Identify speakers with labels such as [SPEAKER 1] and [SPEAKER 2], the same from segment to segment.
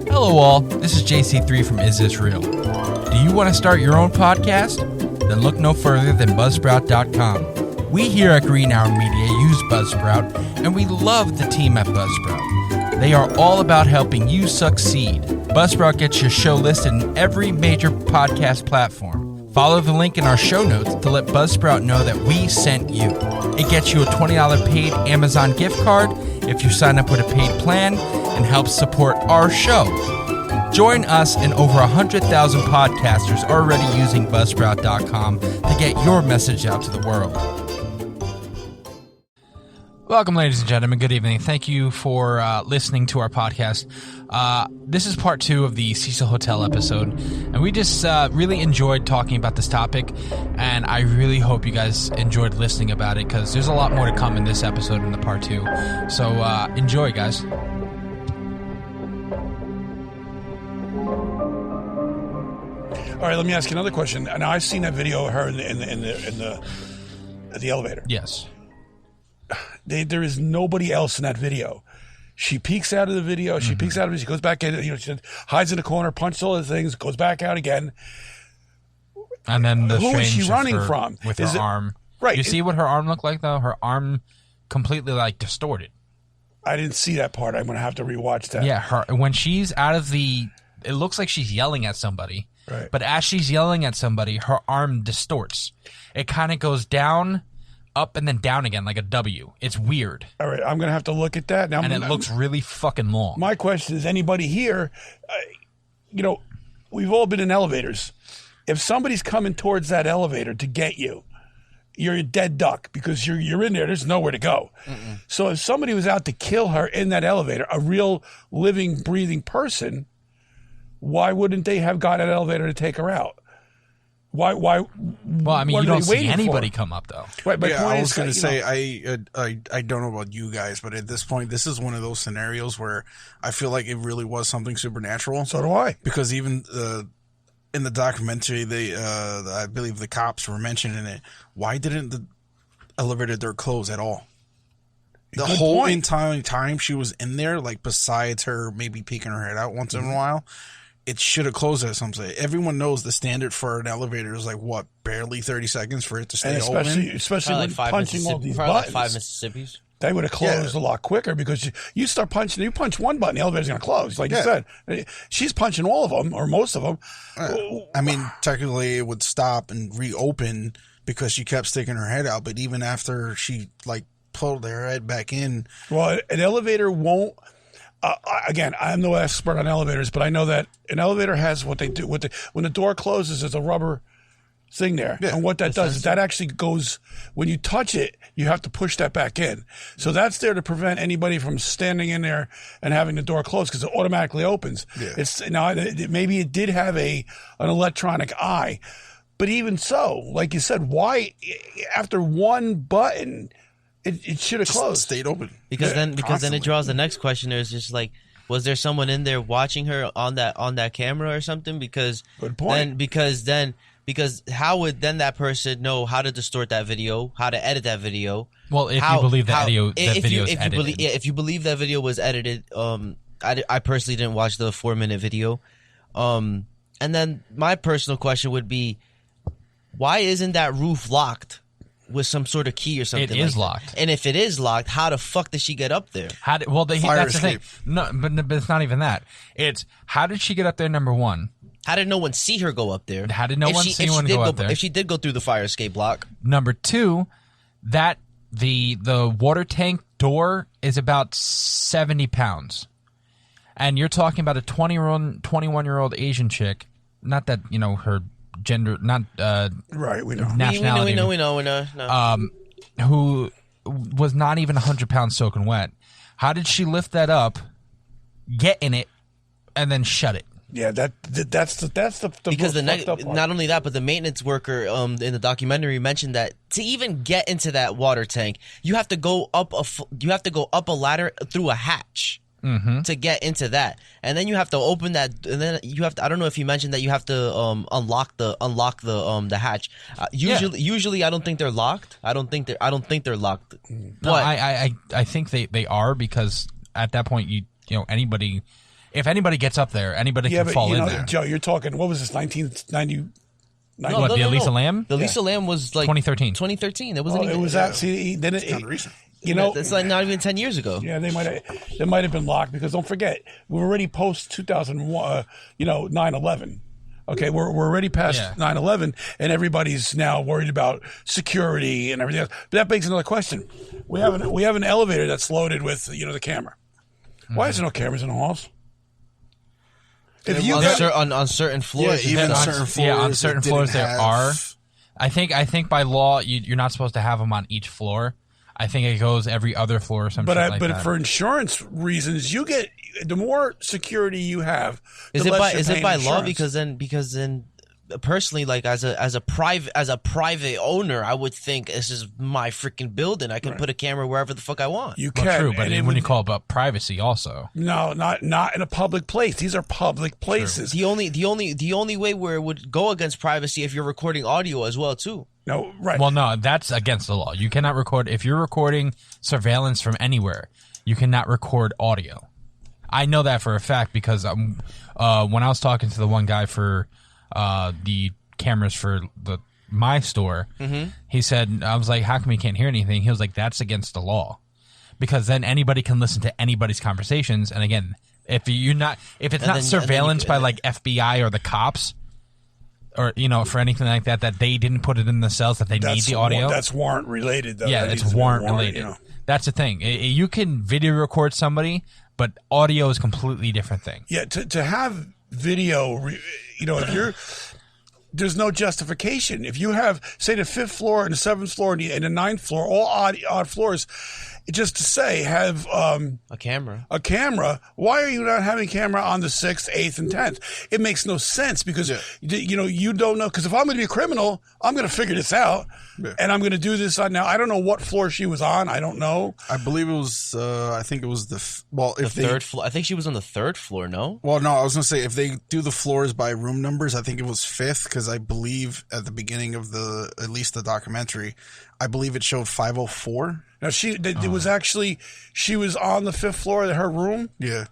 [SPEAKER 1] Hello all, this is JC3 from Is This Real? Do you want to start your own podcast? Then look no further than Buzzsprout.com. We here at Green Hour Media use Buzzsprout, and we love the team at Buzzsprout. They are all about helping you succeed. Buzzsprout gets your show listed in every major podcast platform. Follow the link in our show notes to let Buzzsprout know that we sent you. It gets you a $20 paid Amazon gift card if you sign up with a paid plan and helps support our show. Join us and over 100,000 podcasters already using Buzzsprout.com to get your message out to the world. Welcome, ladies and gentlemen. Good evening. Thank you for listening to our podcast. This is part 2 of the Cecil Hotel episode, and we just really enjoyed talking about this topic, and I really hope you guys enjoyed listening about it, because there's a lot more to come in this episode in the part 2. So enjoy, guys.
[SPEAKER 2] All right, let me ask you another question. Now, I've seen that video of her in the elevator.
[SPEAKER 1] Yes.
[SPEAKER 2] There is nobody else in that video. She peeks out of the video. She peeks out of it. She goes back in. She hides in the corner, punches all the things, goes back out again.
[SPEAKER 1] And then
[SPEAKER 2] who is she running from?
[SPEAKER 1] With her arm.
[SPEAKER 2] Right.
[SPEAKER 1] You see what her arm looked like, though? Her arm completely, distorted.
[SPEAKER 2] I didn't see that part. I'm going to have to rewatch that.
[SPEAKER 1] Yeah, when she's out of the... It looks like she's yelling at somebody.
[SPEAKER 2] Right.
[SPEAKER 1] But as she's yelling at somebody, her arm distorts. It kind of goes down, up, and then down again, like a W. It's weird.
[SPEAKER 2] All right, I'm going to have to look at that. Now,
[SPEAKER 1] and it looks really fucking long.
[SPEAKER 2] My question is, anybody here, we've all been in elevators. If somebody's coming towards that elevator to get you, you're a dead duck because you're in there. There's nowhere to go. Mm-mm. So if somebody was out to kill her in that elevator, a real living, breathing person, why wouldn't they have got an elevator to take her out? Why? Well,
[SPEAKER 1] I mean, you don't see anybody come up, though.
[SPEAKER 2] Right, but
[SPEAKER 3] yeah, I was going to say, I don't know about you guys, but at this point, this is one of those scenarios where I feel like it really was something supernatural.
[SPEAKER 2] So do I.
[SPEAKER 3] Because even in the documentary, I believe the cops were mentioning it. Why didn't the elevator door close at all? The whole entire time she was in there, besides her maybe peeking her head out once in a while, it should have closed at some point. Everyone knows the standard for an elevator is barely 30 seconds for it to stay open.
[SPEAKER 2] Especially when punching all these buttons.
[SPEAKER 4] 5 Mississippis.
[SPEAKER 2] They would have closed a lot quicker because you start punching. You punch one button, the elevator's going to close. Like you said, she's punching all of them or most of them.
[SPEAKER 3] I mean, technically, it would stop and reopen because she kept sticking her head out. But even after she pulled her head back in,
[SPEAKER 2] well, an elevator won't. Again, I'm no expert on elevators, but I know that an elevator has what they do. When the door closes, there's a rubber thing there. Yeah, and what that does is that actually goes, when you touch it, you have to push that back in. So that's there to prevent anybody from standing in there and having the door closed because it automatically opens. Yeah. Maybe it did have an electronic eye, but even so, like you said, why after one button, it should have closed.
[SPEAKER 3] Stayed open.
[SPEAKER 4] Because then it draws the next question. There's just was there someone in there watching her on that camera or something? Because
[SPEAKER 2] good point.
[SPEAKER 4] Because how would then that person know how to distort that video, how to edit that video?
[SPEAKER 1] Well, if you believe that video is edited.
[SPEAKER 4] If you believe that video was edited, I personally didn't watch the 4-minute video. And then my personal question would be, why isn't that roof locked with some sort of key or something?
[SPEAKER 1] It is locked.
[SPEAKER 4] And if it is locked, how the fuck did she get up there?
[SPEAKER 1] That's the thing. No, but it's not even that. It's how did she get up there, number one?
[SPEAKER 4] How did no one see her go up there?
[SPEAKER 1] How did no one see one go up there?
[SPEAKER 4] If she did go through the fire escape block.
[SPEAKER 1] Number two, that the water tank door is about 70 pounds. And you're talking about a 21-year-old Asian chick. Not that, her gender, not
[SPEAKER 2] right, we know.
[SPEAKER 1] Nationality.
[SPEAKER 4] We know. No.
[SPEAKER 1] Who was not even 100 pounds soaking wet. How did she lift that up, get in it, and then shut it?
[SPEAKER 2] Yeah, that's the
[SPEAKER 4] because not only that, but the maintenance worker in the documentary mentioned that to even get into that water tank, you have to go up a ladder through a hatch. Mm-hmm. To get into that, and then you have to open that, and then you have to. I don't know if you mentioned that you have to unlock the hatch. Usually, I don't think they're locked. I don't think they're locked.
[SPEAKER 1] No, I think they are, because at that point, anybody. if anybody gets up there, anybody can fall in there.
[SPEAKER 2] Joe, you're talking. What was this? 1990.
[SPEAKER 1] What, the Elisa Lam?
[SPEAKER 4] The Elisa Lam was like
[SPEAKER 1] 2013.
[SPEAKER 4] 2013. It wasn't.
[SPEAKER 2] It was that. See, then it's kind
[SPEAKER 3] of recent.
[SPEAKER 4] It's like not even 10 years ago.
[SPEAKER 2] Yeah, they might have been locked because don't forget we're already post 2001. 9/11. Okay, we're already past 9/11, and everybody's now worried about security and everything else. But that begs another question: we have an elevator that's loaded with the camera. Why is there no cameras in the halls?
[SPEAKER 4] If you on certain floors,
[SPEAKER 3] even on certain floors,
[SPEAKER 1] on certain floors there are. I think by law you're not supposed to have them on each floor. I think it goes every other floor or something. But
[SPEAKER 2] for insurance reasons, you get the more security you have.
[SPEAKER 4] Is it by law? Because then personally, like as a private owner, I would think this is my freaking building. I can put a camera wherever the fuck I want.
[SPEAKER 2] You can,
[SPEAKER 1] true, but when you call about privacy, also
[SPEAKER 2] not in a public place. These are public places.
[SPEAKER 4] True. The only way where it would go against privacy if you're recording audio as well too.
[SPEAKER 2] No, right.
[SPEAKER 1] Well, no, that's against the law. You cannot record if you're recording surveillance from anywhere. You cannot record audio. I know that for a fact because when I was talking to the one guy for the cameras for my store, he said, I was like, how come you can't hear anything? He was like, that's against the law because then anybody can listen to anybody's conversations. And again, if it's not surveillance by like FBI or the cops, or for anything like that they didn't put it in the cells that they need the audio.
[SPEAKER 2] That's warrant related, though.
[SPEAKER 1] Yeah, it's warrant related. That's the thing. You can video record somebody, but audio is a completely different thing.
[SPEAKER 2] Yeah, to have video, if there's no justification. If you have, say, the 5th floor and the 7th floor and the 9th floor, all odd floors, just to say have
[SPEAKER 4] a camera.
[SPEAKER 2] Why are you not having camera on the 6th, 8th, and 10th? It makes no sense because you don't know. Because if I'm going to be a criminal, I'm going to figure this out, and I'm going to do this. Now I don't know what floor she was on. I don't know.
[SPEAKER 3] I believe it was. I think it was the
[SPEAKER 4] third floor. I think she was on the 3rd floor. No.
[SPEAKER 3] Well, no. I was going to say if they do the floors by room numbers, I think it was 5th because I believe at the beginning of at least the documentary, I believe it showed 504.
[SPEAKER 2] Now it was actually she was on the 5th floor of her room.
[SPEAKER 3] Yeah.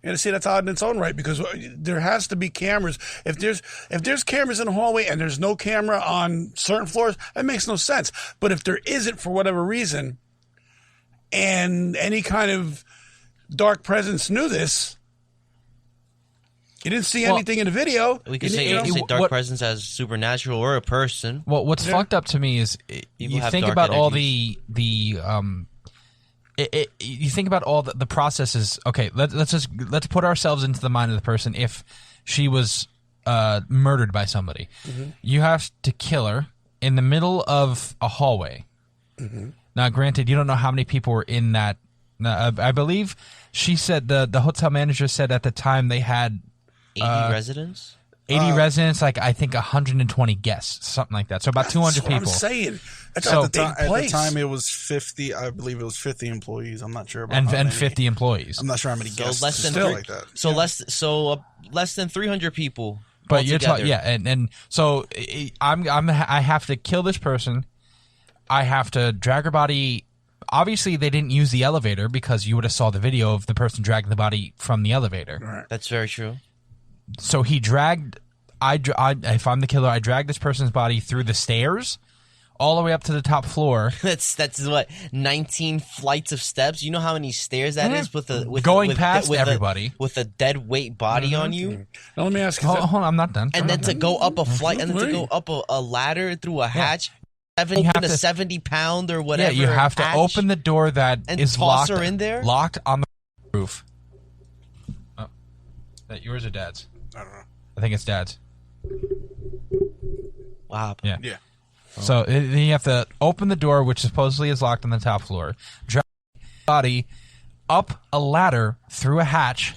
[SPEAKER 2] And see, that's odd in its own right because there has to be cameras. If there's cameras in the hallway and there's no camera on certain floors, that makes no sense. But if there isn't for whatever reason, and any kind of dark presence knew this, you didn't see anything in the video.
[SPEAKER 4] We could say dark presence as supernatural or a person.
[SPEAKER 1] Well, what's fucked up to me is you think about all you think about all the processes. Okay, let's put ourselves into the mind of the person. If she was murdered by somebody, you have to kill her in the middle of a hallway. Now, granted, you don't know how many people were in that. I believe she said the hotel manager said at the time they had
[SPEAKER 4] 80 residents.
[SPEAKER 1] 80 residents, like I think 120 guests, something like that. So about 200 people.
[SPEAKER 2] I'm saying. That's
[SPEAKER 3] at the time it was 50. I believe it was 50 employees. I'm not sure about
[SPEAKER 1] and 50 employees.
[SPEAKER 3] I'm not sure how many guests.
[SPEAKER 4] Less than
[SPEAKER 3] like that.
[SPEAKER 4] So less than 300 people.
[SPEAKER 1] But you're talking, and so I have to kill this person. I have to drag her body. Obviously, they didn't use the elevator because you would have saw the video of the person dragging the body from the elevator.
[SPEAKER 2] Right.
[SPEAKER 4] That's very true.
[SPEAKER 1] So he dragged. If I'm the killer, I drag this person's body through the stairs, all the way up to the top floor.
[SPEAKER 4] That's what 19 flights of steps. You know how many stairs that is with
[SPEAKER 1] everybody
[SPEAKER 4] with a dead weight body on you.
[SPEAKER 2] Now let me ask you.
[SPEAKER 1] Hold on, I'm not done.
[SPEAKER 4] And then to go up a flight, and then to go up a ladder through a hatch. 70-pound or whatever.
[SPEAKER 1] Yeah, you have to open the door that is
[SPEAKER 4] toss
[SPEAKER 1] locked.
[SPEAKER 4] Her in there?
[SPEAKER 1] Locked on the roof. Oh, that yours or Dad's?
[SPEAKER 3] I don't know.
[SPEAKER 1] I think it's Dad's.
[SPEAKER 4] Wow.
[SPEAKER 1] Yeah.
[SPEAKER 3] Yeah.
[SPEAKER 1] So then you have to open the door, which supposedly is locked on the top floor. Drag the body up a ladder through a hatch.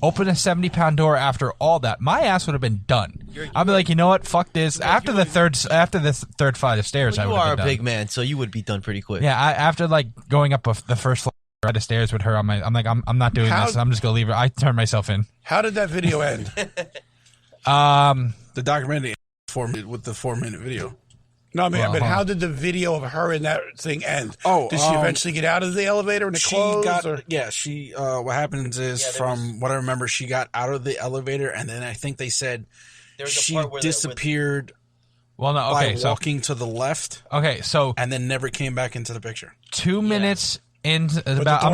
[SPEAKER 1] Open a 70-pound door after all that. My ass would have been done. I'd be like, you know what? Fuck this. After the third flight of stairs, I would have been done.
[SPEAKER 4] You are a big man, so you would be done pretty quick.
[SPEAKER 1] Yeah, after like going up the first flight of stairs with her, I'm not doing this. I'm just gonna leave her. I turned myself in.
[SPEAKER 2] How did that video end?
[SPEAKER 3] The documentary with the 4-minute video.
[SPEAKER 2] No, I mean, but how did the video of her in that thing end?
[SPEAKER 3] Oh,
[SPEAKER 2] did she eventually get out of the elevator and it closed?
[SPEAKER 3] She. What happens is, from what I remember, she got out of the elevator, and then I think they said she disappeared.
[SPEAKER 1] Well, no, okay,
[SPEAKER 3] by walking to the left.
[SPEAKER 1] Okay, so
[SPEAKER 3] and then never came back into the picture.
[SPEAKER 1] 2 minutes into about.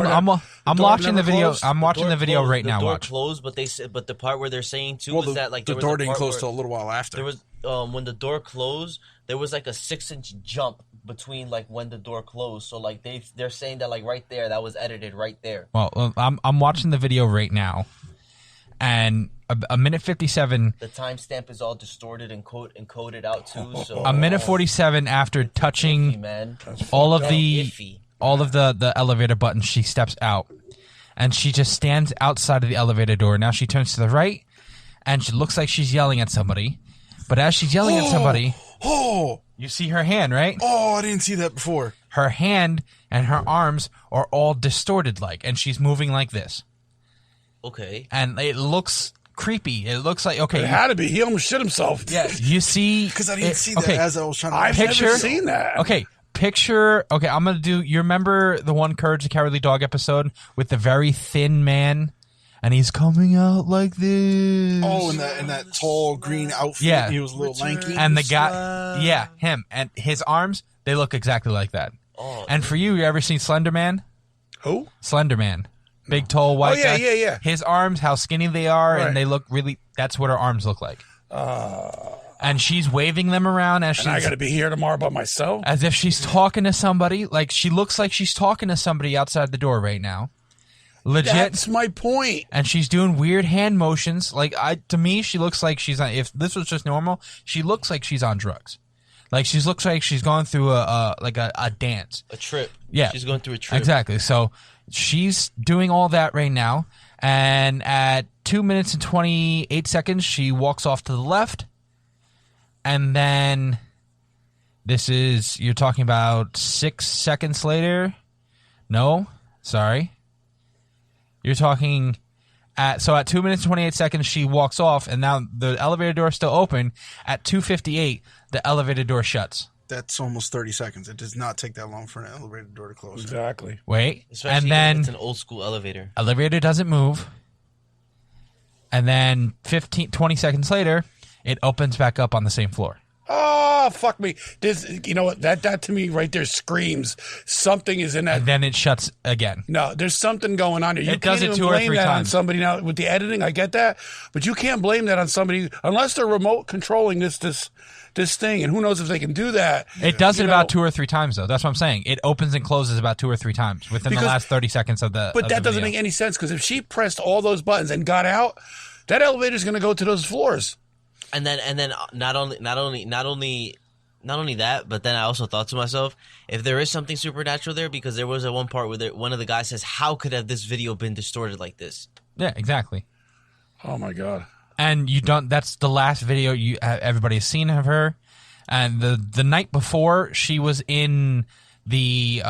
[SPEAKER 1] I'm watching the video. I'm watching the video right now.
[SPEAKER 4] The door
[SPEAKER 1] Watch.
[SPEAKER 4] closed, but the part where they're saying too was that like
[SPEAKER 3] the door didn't close till a little while after.
[SPEAKER 4] There was when the door closed, there was like a 6-inch jump between like when the door closed. So like they're saying that like right there, that was edited right there.
[SPEAKER 1] Well, I'm watching the video right now, and a minute 57.
[SPEAKER 4] The timestamp is all distorted and coded out too. So
[SPEAKER 1] a minute 47 after touching all of the elevator buttons, she steps out, and she just stands outside of the elevator door. Now she turns to the right, and she looks like she's yelling at somebody. But as she's yelling at somebody, you see her hand, right?
[SPEAKER 3] Oh, I didn't see that before.
[SPEAKER 1] Her hand and her arms are all distorted, and she's moving like this.
[SPEAKER 4] Okay.
[SPEAKER 1] And it looks creepy. It looks like, okay.
[SPEAKER 2] It had to be. He almost shit himself.
[SPEAKER 1] Yeah. You see.
[SPEAKER 3] Because I didn't see that as I was trying to
[SPEAKER 2] I've never seen that.
[SPEAKER 1] Okay. Okay, I'm going to do, you remember the one Courage the Cowardly Dog episode with the very thin man? And he's coming out like this.
[SPEAKER 3] Oh, in that tall green outfit.
[SPEAKER 1] Yeah.
[SPEAKER 3] He was a little lanky.
[SPEAKER 1] And the guy, yeah, him. And his arms, they look exactly like that.
[SPEAKER 4] Oh,
[SPEAKER 1] and for you ever seen Slender Man?
[SPEAKER 2] Who?
[SPEAKER 1] Slender Man. Big, tall, white guy.
[SPEAKER 2] Yeah.
[SPEAKER 1] His arms, how skinny they are,
[SPEAKER 2] Right.
[SPEAKER 1] and they look really, that's what her arms look like. And she's waving them around as she's...
[SPEAKER 2] And I got to be here tomorrow by myself?
[SPEAKER 1] As if she's talking to somebody. Like, she looks like she's talking to somebody outside the door right now. Legit.
[SPEAKER 2] That's my point.
[SPEAKER 1] And she's doing weird hand motions. Like, to me, she looks like she's on... If this was just normal, she looks like she's on drugs. Like, she looks like she's going through a dance.
[SPEAKER 4] A trip.
[SPEAKER 1] Yeah.
[SPEAKER 4] She's going through a trip.
[SPEAKER 1] Exactly. So, she's doing all that right now. And at 2 minutes and 28 seconds, she walks off to the left. And then this is, you're talking about 6 seconds later. No, sorry. You're talking at 2 minutes and 28 seconds, she walks off, and now the elevator door is still open. At 2:58, the elevator door shuts.
[SPEAKER 3] That's almost 30 seconds. It does not take that long for an elevator door to close.
[SPEAKER 2] Exactly.
[SPEAKER 1] Wait.
[SPEAKER 4] Especially
[SPEAKER 1] and then
[SPEAKER 4] it's an old school elevator.
[SPEAKER 1] Elevator doesn't move. And then 20 seconds later, it opens back up on the same floor.
[SPEAKER 2] Oh, fuck me. You know what? That to me right there screams something is in that.
[SPEAKER 1] And then it shuts again.
[SPEAKER 2] No, there's something going on here. You
[SPEAKER 1] It does
[SPEAKER 2] can't
[SPEAKER 1] it
[SPEAKER 2] even
[SPEAKER 1] 2 or
[SPEAKER 2] blame
[SPEAKER 1] 3
[SPEAKER 2] that on
[SPEAKER 1] times.
[SPEAKER 2] somebody now with the editing. I get that, but you can't blame that on somebody unless they're remote controlling this thing. And who knows if they can do that?
[SPEAKER 1] It does it about 2 or 3 times, though. That's what I'm saying. It opens and closes about 2 or 3 times within the last 30 seconds of the.
[SPEAKER 2] But that doesn't make any sense because if she pressed all those buttons and got out, that elevator's going to go to those floors.
[SPEAKER 4] And then not only that, but then I also thought to myself, if there is something supernatural there, because there was at one part where one of the guys says, "How could have this video been distorted like this?"
[SPEAKER 1] Yeah, exactly.
[SPEAKER 2] Oh my god!
[SPEAKER 1] And you don't. That's the last video everybody has seen of her. And the night before, she was in the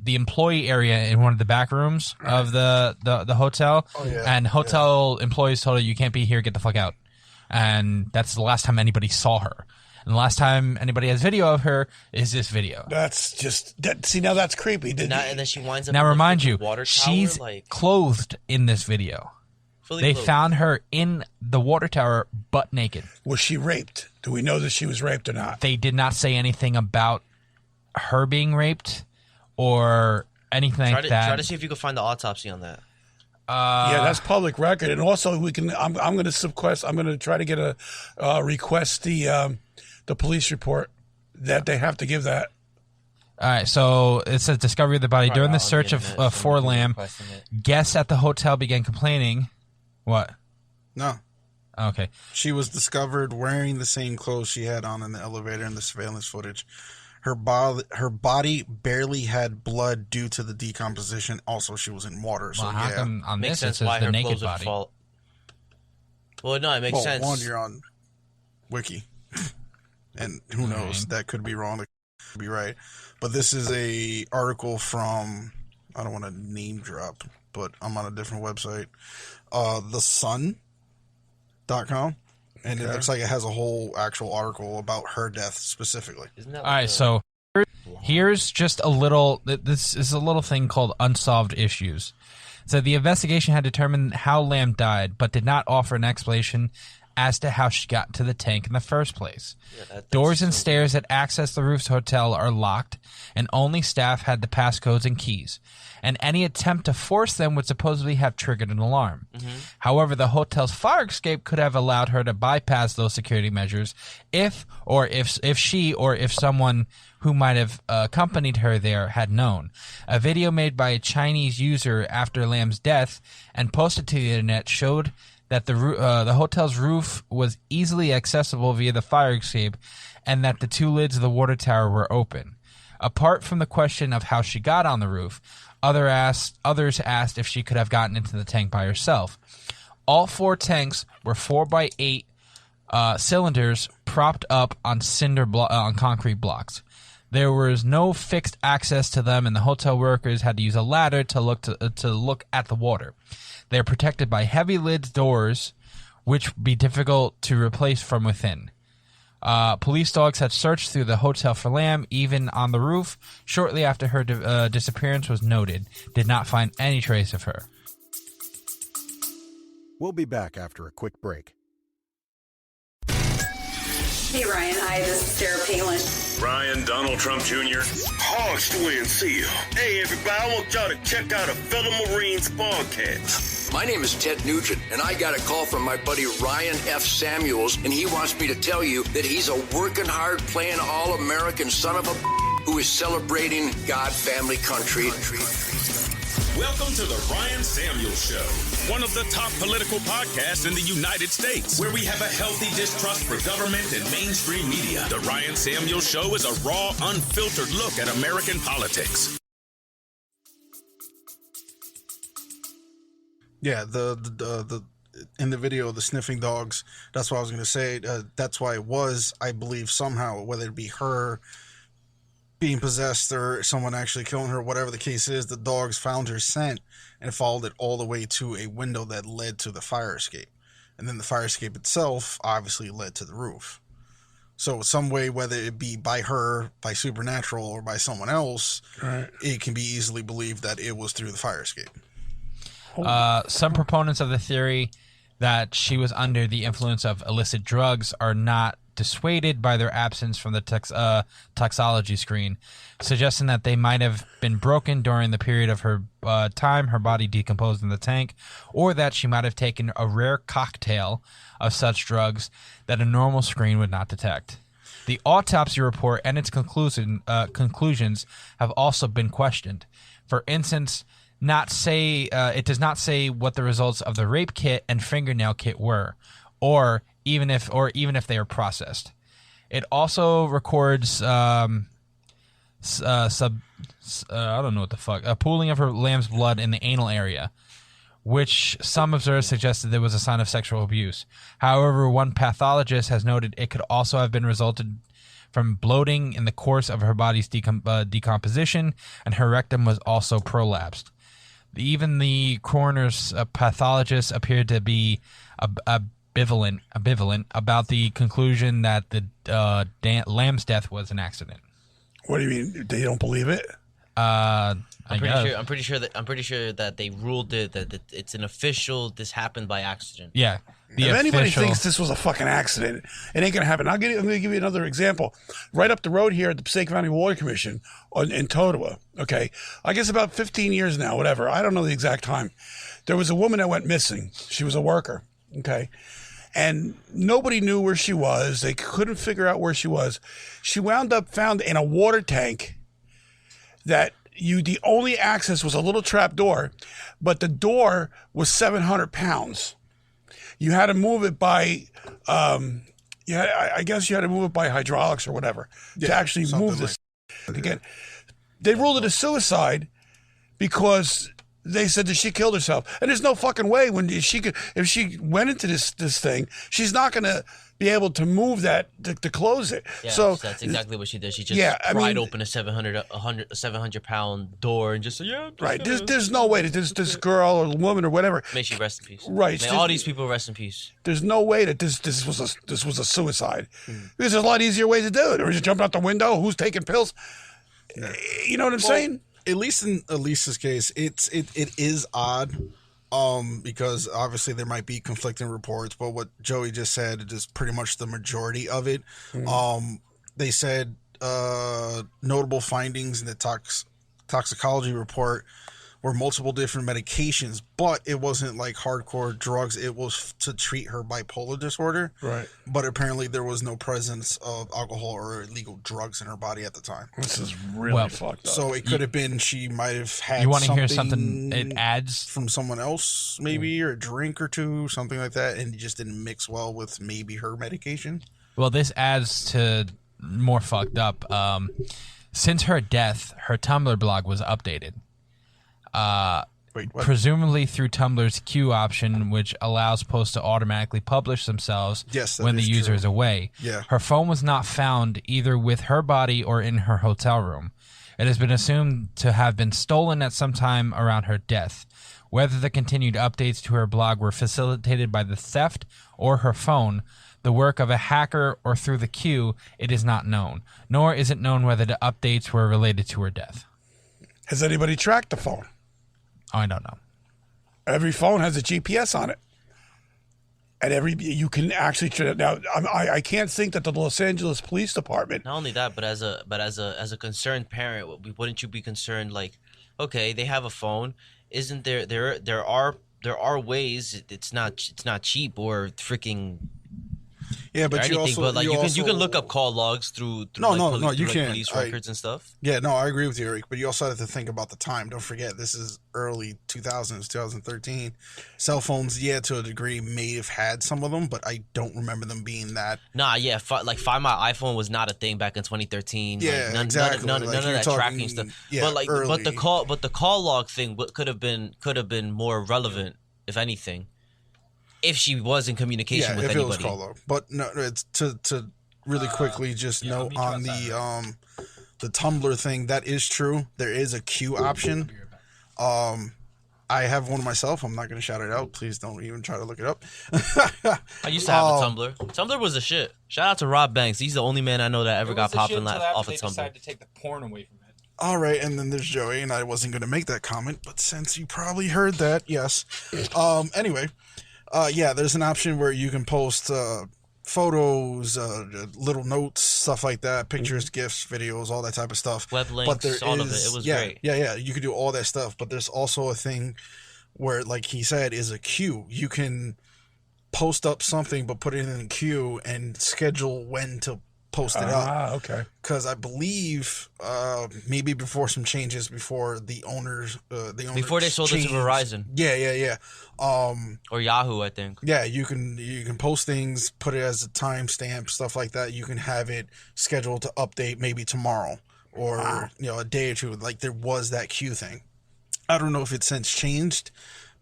[SPEAKER 1] employee area in one of the back rooms of the hotel.
[SPEAKER 3] Oh, yeah.
[SPEAKER 1] And hotel employees told her, "You can't be here. Get the fuck out." And that's the last time anybody saw her. And the last time anybody has video of her is this video.
[SPEAKER 2] That's just see now that's creepy.
[SPEAKER 4] And then she winds up.
[SPEAKER 1] Now
[SPEAKER 4] in
[SPEAKER 1] remind
[SPEAKER 4] the
[SPEAKER 1] you,
[SPEAKER 4] water tower,
[SPEAKER 1] she's clothed in this video. They
[SPEAKER 4] clothed.
[SPEAKER 1] found her in the water tower, butt naked.
[SPEAKER 2] Was she raped? Do we know that she was raped or not?
[SPEAKER 1] They did not say anything about her being raped or anything like that.
[SPEAKER 4] Try to see if you can find the autopsy on that.
[SPEAKER 2] Yeah, that's public record, and also we can. I'm going to request. I'm going to try to get a request the police report that they have to give that.
[SPEAKER 1] All right, so it says discovery of the body. During the search for Lam, guests at the hotel began complaining. What?
[SPEAKER 3] No.
[SPEAKER 1] Okay.
[SPEAKER 3] She was discovered wearing the same clothes she had on in the elevator in the surveillance footage. Her body barely had blood due to the decomposition. Also, she was in water. So,
[SPEAKER 1] how come on
[SPEAKER 4] makes
[SPEAKER 1] this
[SPEAKER 4] sense
[SPEAKER 1] it
[SPEAKER 4] why
[SPEAKER 1] says the
[SPEAKER 4] her
[SPEAKER 1] naked
[SPEAKER 4] clothes would
[SPEAKER 1] body?
[SPEAKER 4] fall. Well, no, it makes sense.
[SPEAKER 3] One, you're on Wiki. And who knows? That could be wrong. That could be right. But this is a article from, I don't want to name drop, but I'm on a different website. TheSun.com. And it looks like it has a whole actual article about her death specifically.
[SPEAKER 4] Isn't that
[SPEAKER 1] All right, so here's just a little. This is a little thing called unsolved issues. So the investigation had determined how Lam died, but did not offer an explanation as to how she got to the tank in the first place. Yeah, doors and stairs that access the roof's hotel are locked, and only staff had the passcodes and keys. And any attempt to force them would supposedly have triggered an alarm. However, the hotel's fire escape could have allowed her to bypass those security measures if she or if someone who might have accompanied her there had known. A video made by a Chinese user after Lam's death and posted to the internet showed that the hotel's roof was easily accessible via the fire escape and that the two lids of the water tower were open. Apart from the question of how she got on the roof, others asked if she could have gotten into the tank by herself. All 4 tanks were 4x8 cylinders propped up on on concrete blocks. There was no fixed access to them, and the hotel workers had to use a ladder to look at the water. They are protected by heavy lids doors, which would be difficult to replace from within. Police dogs had searched through the hotel for Lam, even on the roof. Shortly after her disappearance was noted, did not find any trace of her.
[SPEAKER 5] We'll be back after a quick break.
[SPEAKER 6] Hey, Ryan. Hi, this is Sarah Palin.
[SPEAKER 7] Ryan, Donald Trump Jr.
[SPEAKER 8] Harsh to NC. Hey, everybody, I want y'all to check out a fellow Marines podcast.
[SPEAKER 9] My name is Ted Nugent, and I got a call from my buddy Ryan F. Samuels, and he wants me to tell you that he's a working hard, playing all-American son of a who is celebrating God, family, country.
[SPEAKER 7] Welcome to the Ryan Samuels Show, one of the top political podcasts in the United States, where we have a healthy distrust for government and mainstream media. The Ryan Samuels Show is a raw, unfiltered look at American politics.
[SPEAKER 3] Yeah, the in the video, the sniffing dogs, that's what I was going to say. That's why it was, I believe, somehow, whether it be her being possessed or someone actually killing her, whatever the case is, the dogs found her scent and followed it all the way to a window that led to the fire escape. And then the fire escape itself obviously led to the roof. So some way, whether it be by her, by supernatural, or by someone else, right, it can be easily believed that it was through the fire escape.
[SPEAKER 1] Some proponents of the theory that she was under the influence of illicit drugs are not dissuaded by their absence from the toxology screen, suggesting that they might have been broken during the period of her time her body decomposed in the tank, or that she might have taken a rare cocktail of such drugs that a normal screen would not detect. The autopsy report and its conclusions have also been questioned. For instance, it does not say what the results of the rape kit and fingernail kit were, or even if they are processed. It also records I don't know what the fuck, a pooling of her lamb's blood in the anal area, which some observers suggested there was a sign of sexual abuse. However, one pathologist has noted it could also have been resulted from bloating in the course of her body's decomposition, and her rectum was also prolapsed. Even the coroner's pathologist appeared to be ambivalent about the conclusion that the Lamb's death was an accident.
[SPEAKER 2] What do you mean? They don't believe it?
[SPEAKER 4] I'm pretty sure that they ruled it that it's an official. This happened by accident.
[SPEAKER 1] Yeah.
[SPEAKER 2] If anybody thinks this was a fucking accident, it ain't gonna happen. I'm going to give you another example. Right up the road here at the Passaic County Water Commission in Totowa. Okay, I guess about 15 years now, whatever. I don't know the exact time. There was a woman that went missing. She was a worker. Okay. And nobody knew where she was. They couldn't figure out where she was. She wound up found in a water tank that the only access was a little trap door, but the door was 700 pounds. You had to move it by, I guess you had to move it by hydraulics or whatever to actually move this. Again, they ruled it a suicide because they said that she killed herself. And there's no fucking way if she went into this thing, she's not going to be able to move that to close it.
[SPEAKER 4] Yeah,
[SPEAKER 2] so
[SPEAKER 4] that's exactly what she did. She just pried open a 700-pound door and just said, yeah.
[SPEAKER 2] Right. There's no way that this girl or woman or whatever.
[SPEAKER 4] May she rest in peace.
[SPEAKER 2] Right.
[SPEAKER 4] May all these people rest in peace.
[SPEAKER 2] There's no way that this was a suicide. There's a lot easier way to do it. Or just jump out the window. Who's taking pills? You know what I'm saying?
[SPEAKER 3] At least in Elisa's case, it is odd, because obviously there might be conflicting reports, but what Joey just said is pretty much the majority of it. They said notable findings in the toxicology report were multiple different medications, but it wasn't like hardcore drugs. It was to treat her bipolar disorder.
[SPEAKER 2] Right.
[SPEAKER 3] But apparently there was no presence of alcohol or illegal drugs in her body at the time.
[SPEAKER 2] This is really fucked up.
[SPEAKER 3] So it could have been she might have had.
[SPEAKER 1] You want to hear something? It adds
[SPEAKER 3] from someone else, maybe, or a drink or two, something like that, and it just didn't mix well with maybe her medication.
[SPEAKER 1] Well, this adds to more fucked up. Since her death, her Tumblr blog was updated. Presumably through Tumblr's queue option, which allows posts to automatically publish themselves when the user is away.
[SPEAKER 3] Yeah.
[SPEAKER 1] Her phone was not found either with her body or in her hotel room. It has been assumed to have been stolen at some time around her death. Whether the continued updates to her blog were facilitated by the theft or her phone, the work of a hacker, or through the queue, it is not known. Nor is it known whether the updates were related to her death.
[SPEAKER 2] Has anybody tracked the phone?
[SPEAKER 1] I don't know.
[SPEAKER 2] Every phone has a GPS on it, and you can actually now. I can't think that the Los Angeles Police Department.
[SPEAKER 4] Not only that, but as a concerned parent, wouldn't you be concerned? Like, okay, they have a phone. Isn't there are ways? It's not cheap or freaking.
[SPEAKER 3] Yeah, but you
[SPEAKER 4] can look up call logs through
[SPEAKER 3] you can't.
[SPEAKER 4] Police records and stuff.
[SPEAKER 3] Yeah, no, I agree with you, Eric. But you also have to think about the time. Don't forget, this is early 2000s, 2013. Cell phones, to a degree, may have had some of them, but I don't remember them being that.
[SPEAKER 4] Nah, yeah, Find My iPhone was not a thing back in 2013.
[SPEAKER 3] Yeah,
[SPEAKER 4] exactly. None of that
[SPEAKER 3] talking,
[SPEAKER 4] tracking stuff.
[SPEAKER 3] Yeah,
[SPEAKER 4] but the call log thing could have been more relevant, if anything. If she was in communication with anybody.
[SPEAKER 3] It was called log. But no, it's to really quickly just note on the Tumblr thing, that is true. There is a queue option. I have one myself. I'm not going to shout it out. Please don't even try to look it up.
[SPEAKER 4] I used to have a Tumblr. Tumblr was a shit. Shout out to Rob Banks. He's the only man I know that ever got popping off of Tumblr.
[SPEAKER 10] Decided to take the porn away from it.
[SPEAKER 3] All right, and then there's Joey, and I wasn't going to make that comment, but since you probably heard that, yes. Anyway. There's an option where you can post photos, little notes, stuff like that, pictures, GIFs, videos, all that type of stuff.
[SPEAKER 4] Web links, all of it. It was great.
[SPEAKER 3] Yeah. You can do all that stuff, but there's also a thing where, like he said, is a queue. You can post up something, but put it in a queue and schedule when to post it up.
[SPEAKER 2] Okay.
[SPEAKER 3] Because I believe maybe before some changes, before the owners
[SPEAKER 4] before they sold it to Verizon.
[SPEAKER 3] Yeah.
[SPEAKER 4] Or Yahoo, I think.
[SPEAKER 3] Yeah, you can post things, put it as a timestamp, stuff like that. You can have it scheduled to update maybe tomorrow or a day or two. Like there was that queue thing. I don't know if it's since changed,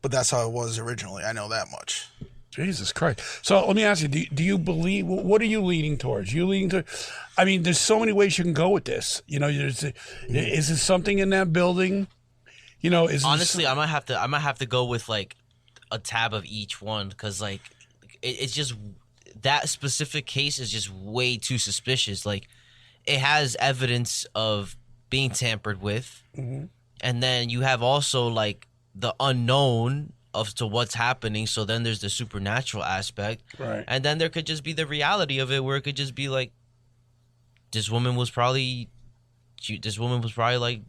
[SPEAKER 3] but that's how it was originally. I know that much.
[SPEAKER 2] Jesus Christ. So let me ask you, do you believe, what are you leaning towards? I mean, there's so many ways you can go with this. Is there something in that building?
[SPEAKER 4] Honestly, I might have to go with like a tab of each one because like it's just that specific case is just way too suspicious. Like it has evidence of being tampered with, and then you have also like the unknown of to what's happening. So then there's the supernatural aspect,
[SPEAKER 2] right?
[SPEAKER 4] And then there could just be the reality of it, where it could just be like this woman was probably like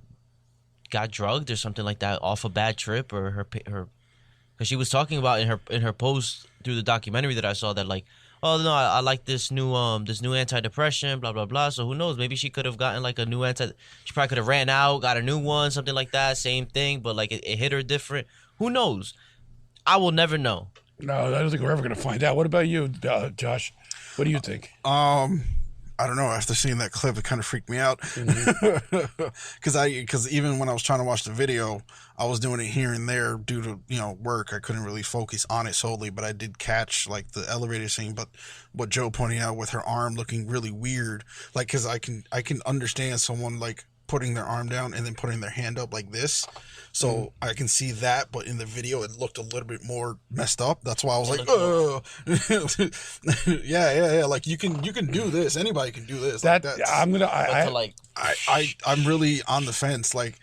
[SPEAKER 4] got drugged or something like that off a bad trip, or her because she was talking about in her post through the documentary that I saw that like, oh no, I like this new antidepressant, blah blah blah. So who knows? Maybe she could have gotten like a new she probably could have ran out, got a new one, something like that, same thing, but like it hit her different. Who knows? I will never know.
[SPEAKER 2] No, I don't think we're ever going to find out. What about you, Josh? What do you think?
[SPEAKER 3] I I don't know. After seeing that clip, it kind of freaked me out. Because even when I was trying to watch the video, I was doing it here and there due to work. I couldn't really focus on it solely, but I did catch like the elevator scene. But what Joe pointed out with her arm looking really weird, like because I can understand someone like putting their arm down and then putting their hand up like this. So I can see that, but in the video it looked a little bit more messed up. That's why I was like, oh, yeah. Like you can do this. Anybody can do this.
[SPEAKER 2] I'm
[SPEAKER 3] really on the fence. Like,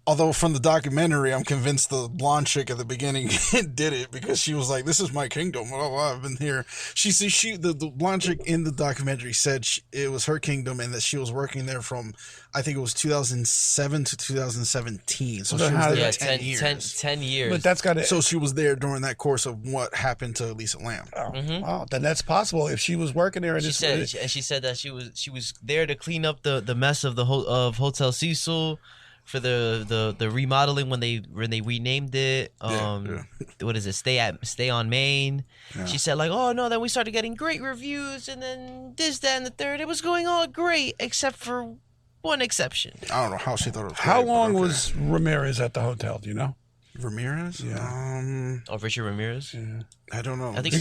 [SPEAKER 3] although from the documentary, I'm convinced the blonde chick at the beginning did it because she was like, "This is my kingdom. Blah, blah, I've been here." The blonde chick in the documentary said it was her kingdom and that she was working there from, I think it was 2007 to 2017. So she was there 10 years.
[SPEAKER 4] 10 years.
[SPEAKER 2] But that's got to.
[SPEAKER 3] So she was there during that course of what happened to Elisa Lam.
[SPEAKER 2] Oh, then that's possible if she was working there.
[SPEAKER 4] She said that she was there to clean up the mess of of Hotel Cecil. For the remodeling when they renamed it, what is it? Stay on Main. Yeah. She said like, oh no, then we started getting great reviews, and then this, that, and the third. It was going all great except for one exception.
[SPEAKER 3] I don't know how she thought it was.
[SPEAKER 2] How long was Ramirez at the hotel? Do you know?
[SPEAKER 3] Ramirez?
[SPEAKER 2] Yeah.
[SPEAKER 4] Richard Ramirez.
[SPEAKER 3] Yeah. I don't know.
[SPEAKER 4] I think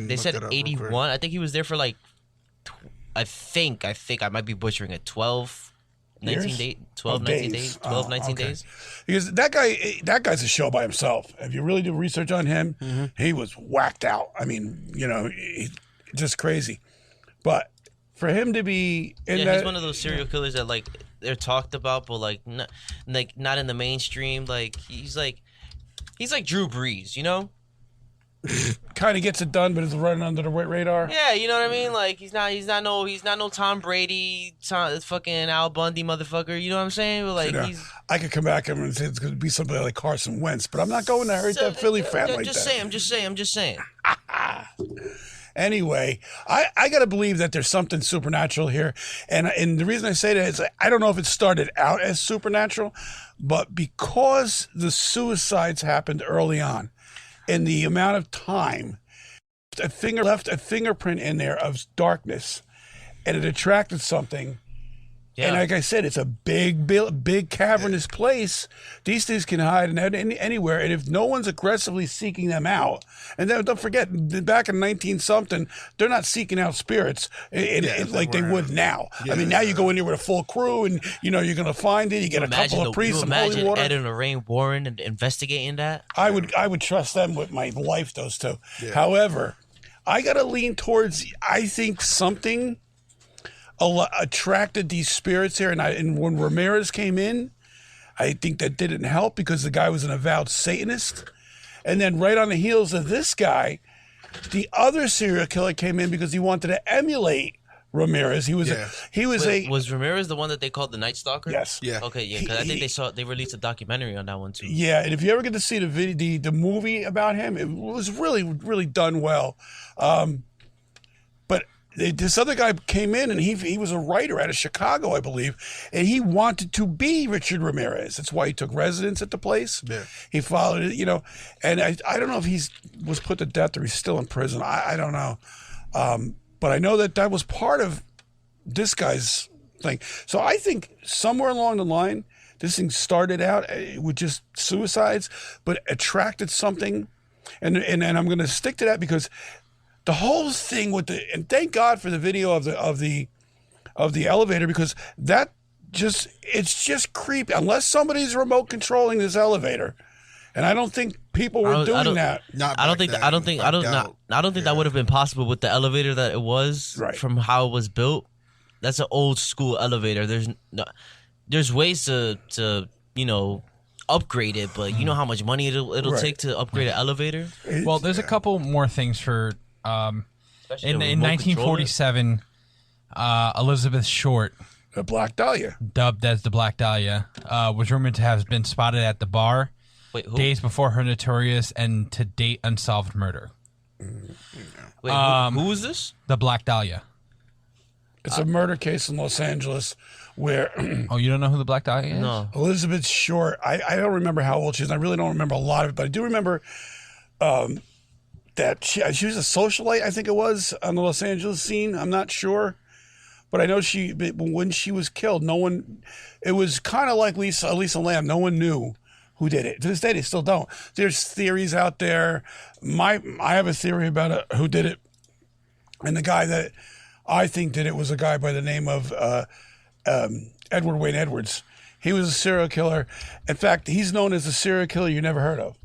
[SPEAKER 4] they said 81. I think he was there for like, I think I might be butchering it. 19 days.
[SPEAKER 2] Because that guy's a show by himself. If you really do research on him, he was whacked out. I mean, just crazy. But for him to be
[SPEAKER 4] he's one of those serial killers that like they're talked about, but like not in the mainstream. Like he's like Drew Brees,
[SPEAKER 2] kind of gets it done, but is running under the radar.
[SPEAKER 4] Yeah, you know what I mean. Like he's not no Tom Brady, fucking Al Bundy motherfucker. You know what I'm saying? But like
[SPEAKER 2] I could come back and say it's going to be somebody like Carson Wentz, but I'm not going to hurt that Philly fan like that.
[SPEAKER 4] I'm just saying.
[SPEAKER 2] Anyway, I got to believe that there's something supernatural here, and the reason I say that is I don't know if it started out as supernatural, but because the suicides happened early on. And the amount of time, left a fingerprint in there of darkness, and it attracted something. Yeah. And like I said, it's a big cavernous place. These things can hide anywhere, and if no one's aggressively seeking them out, and then don't forget, back in 19-something, they're not seeking out spirits like they would now. Yeah. I mean, now you go in there with a full crew, and you're going to find it. You get a couple of priests, some holy water.
[SPEAKER 4] Ed and Lorraine Warren and investigating that.
[SPEAKER 2] I would trust them with my life. Those two. Yeah. However, I got to lean towards. I think something attracted these spirits here, and when Ramirez came in, I think that didn't help because the guy was an avowed Satanist, and then right on the heels of this guy, the other serial killer came in because he wanted to emulate Ramirez. Was
[SPEAKER 4] Ramirez the one that they called the Night Stalker?
[SPEAKER 2] Yes.
[SPEAKER 4] Yeah. Okay. Yeah. Because I think they released a documentary on that one too.
[SPEAKER 2] Yeah, and if you ever get to see the movie about him, it was really, really done well. But this other guy came in, and he was a writer out of Chicago, I believe, and he wanted to be Richard Ramirez. That's why he took residence at the place. Yeah. He followed it, and I don't know if he was put to death or he's still in prison. I don't know. But I know that was part of this guy's thing. So I think somewhere along the line, this thing started out with just suicides, but attracted something. And I'm going to stick to that because the whole thing and thank God for the video of the elevator, because it's just creepy unless somebody's remote controlling this elevator. And I don't think people were doing that.
[SPEAKER 4] I don't think that would have been possible with the elevator that it was from how it was built. That's an old school elevator. There's ways to upgrade it, but you know how much money it'll take to upgrade an elevator.
[SPEAKER 1] Well, there's a couple more things for in 1947, Elizabeth Short,
[SPEAKER 2] the Black Dahlia,
[SPEAKER 1] dubbed as the Black Dahlia, was rumored to have been spotted at the bar.
[SPEAKER 4] Wait, who?
[SPEAKER 1] Days before her notorious and to date unsolved murder.
[SPEAKER 4] Wait, who was this?
[SPEAKER 1] The Black Dahlia.
[SPEAKER 2] It's a murder case in Los Angeles where...
[SPEAKER 1] Oh, you don't know who the Black Dahlia is?
[SPEAKER 4] No.
[SPEAKER 2] Elizabeth Short. I don't remember how old she is. I really don't remember a lot of it, but I do remember that she was a socialite, I think it was, on the Los Angeles scene. I'm not sure. But I know when she was killed, no one. It was kind of like Elisa Lam. No one knew who did it. To this day, they still don't. There's theories out there. I have a theory about who did it, and the guy that I think did it was a guy by the name of Edward Wayne Edwards. He was a serial killer. In fact, he's known as a serial killer you never heard of.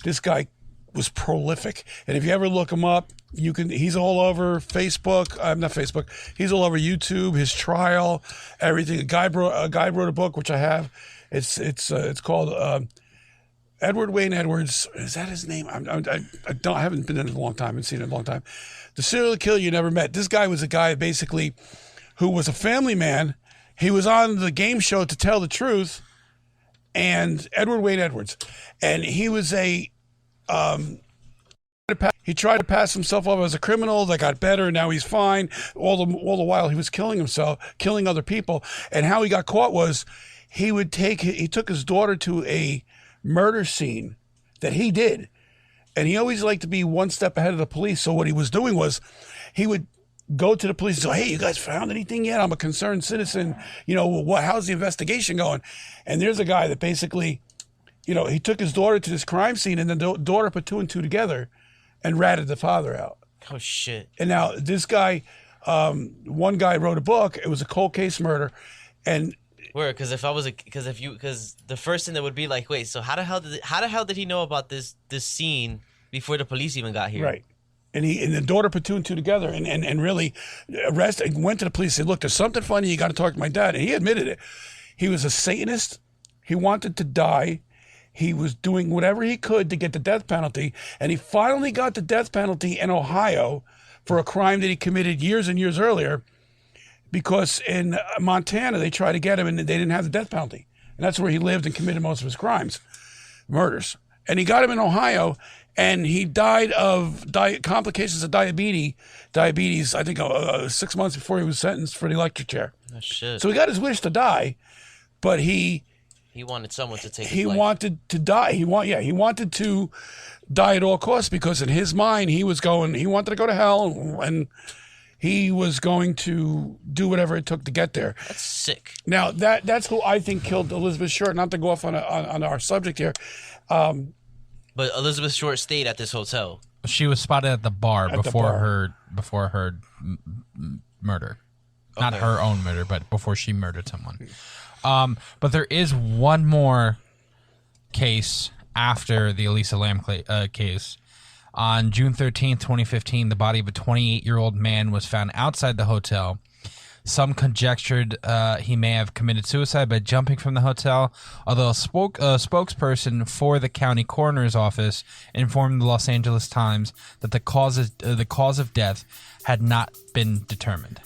[SPEAKER 2] This guy was prolific, and if you ever look him up, he's all over Facebook. Not Facebook. He's all over YouTube. His trial, everything. A guy wrote a book which I have. It's called Edward Wayne Edwards. Is that his name? I haven't been in it a long time. I haven't seen it in a long time. The serial killer you never met. This guy was a guy basically who was a family man. He was on the game show To Tell the Truth, and Edward Wayne Edwards, and he was he tried to pass himself off as a criminal that got better, and now he's fine. All the while he was killing other people. And how he got caught was he took his daughter to a murder scene that he did, and he always liked to be one step ahead of the police. So what he was doing was he would go to the police and say, "Hey, you guys found anything yet? I'm a concerned citizen. How's the investigation going?" And there's a guy that basically, he took his daughter to this crime scene, and the daughter put two and two together and ratted the father out.
[SPEAKER 4] Oh, shit.
[SPEAKER 2] And now this guy, one guy wrote a book. It was a cold case murder. And
[SPEAKER 4] where? Because the first thing that would be like, wait, so how the hell did he know about this scene before the police even got here?
[SPEAKER 2] Right. And the daughter put two and two together and really went to the police and said, "Look, there's something funny. You got to talk to my dad." And he admitted it. He was a Satanist. He wanted to die. He was doing whatever he could to get the death penalty, and he finally got the death penalty in Ohio for a crime that he committed years and years earlier, because in Montana they tried to get him and they didn't have the death penalty, and that's where he lived and committed most of his murders. And he got him in Ohio, and he died of complications of diabetes, I think 6 months before he was sentenced for the electric chair.
[SPEAKER 4] Oh, shit.
[SPEAKER 2] So he got his wish to die, but he
[SPEAKER 4] wanted someone to take his
[SPEAKER 2] He
[SPEAKER 4] life.
[SPEAKER 2] wanted to die. He wanted to die at all costs, because in his mind he wanted to go to hell, and he was going to do whatever it took to get there.
[SPEAKER 4] That's sick.
[SPEAKER 2] Now that's who I think killed Elizabeth Short. Not to go off on our subject here.
[SPEAKER 4] But Elizabeth Short stayed at this hotel.
[SPEAKER 1] She was spotted at the bar before her murder. Okay. Not her own murder, but before she murdered someone. But there is one more case after the Elisa Lam case. On June 13th, 2015, the body of a 28-year-old man was found outside the hotel. Some conjectured he may have committed suicide by jumping from the hotel, although a spokesperson for the county coroner's office informed the Los Angeles Times that the cause of death had not been determined.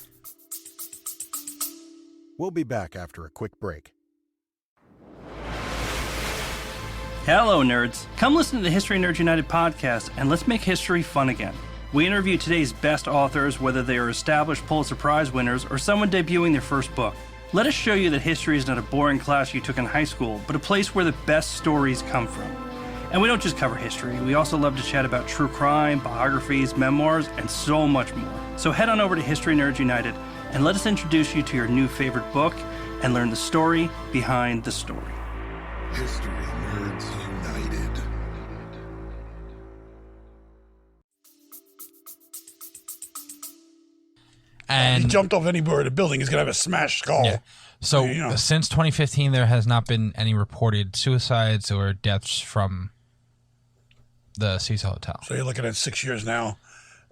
[SPEAKER 5] We'll be back after a quick break.
[SPEAKER 11] Hello, nerds. Come listen to the History Nerds United podcast, and let's make history fun again. We interview today's best authors, whether they are established Pulitzer Prize winners or someone debuting their first book. Let us show you that history is not a boring class you took in high school, but a place where the best stories come from. And we don't just cover history. We also love to chat about true crime, biographies, memoirs, and so much more. So head on over to History Nerds United and let us introduce you to your new favorite book and learn the story behind the story.
[SPEAKER 12] History Nerds United.
[SPEAKER 2] And he jumped off any part of the building, he's going to have a smashed skull.
[SPEAKER 1] Yeah. So since 2015, there has not been any reported suicides or deaths from the Cecil Hotel.
[SPEAKER 2] So you're looking at 6 years now.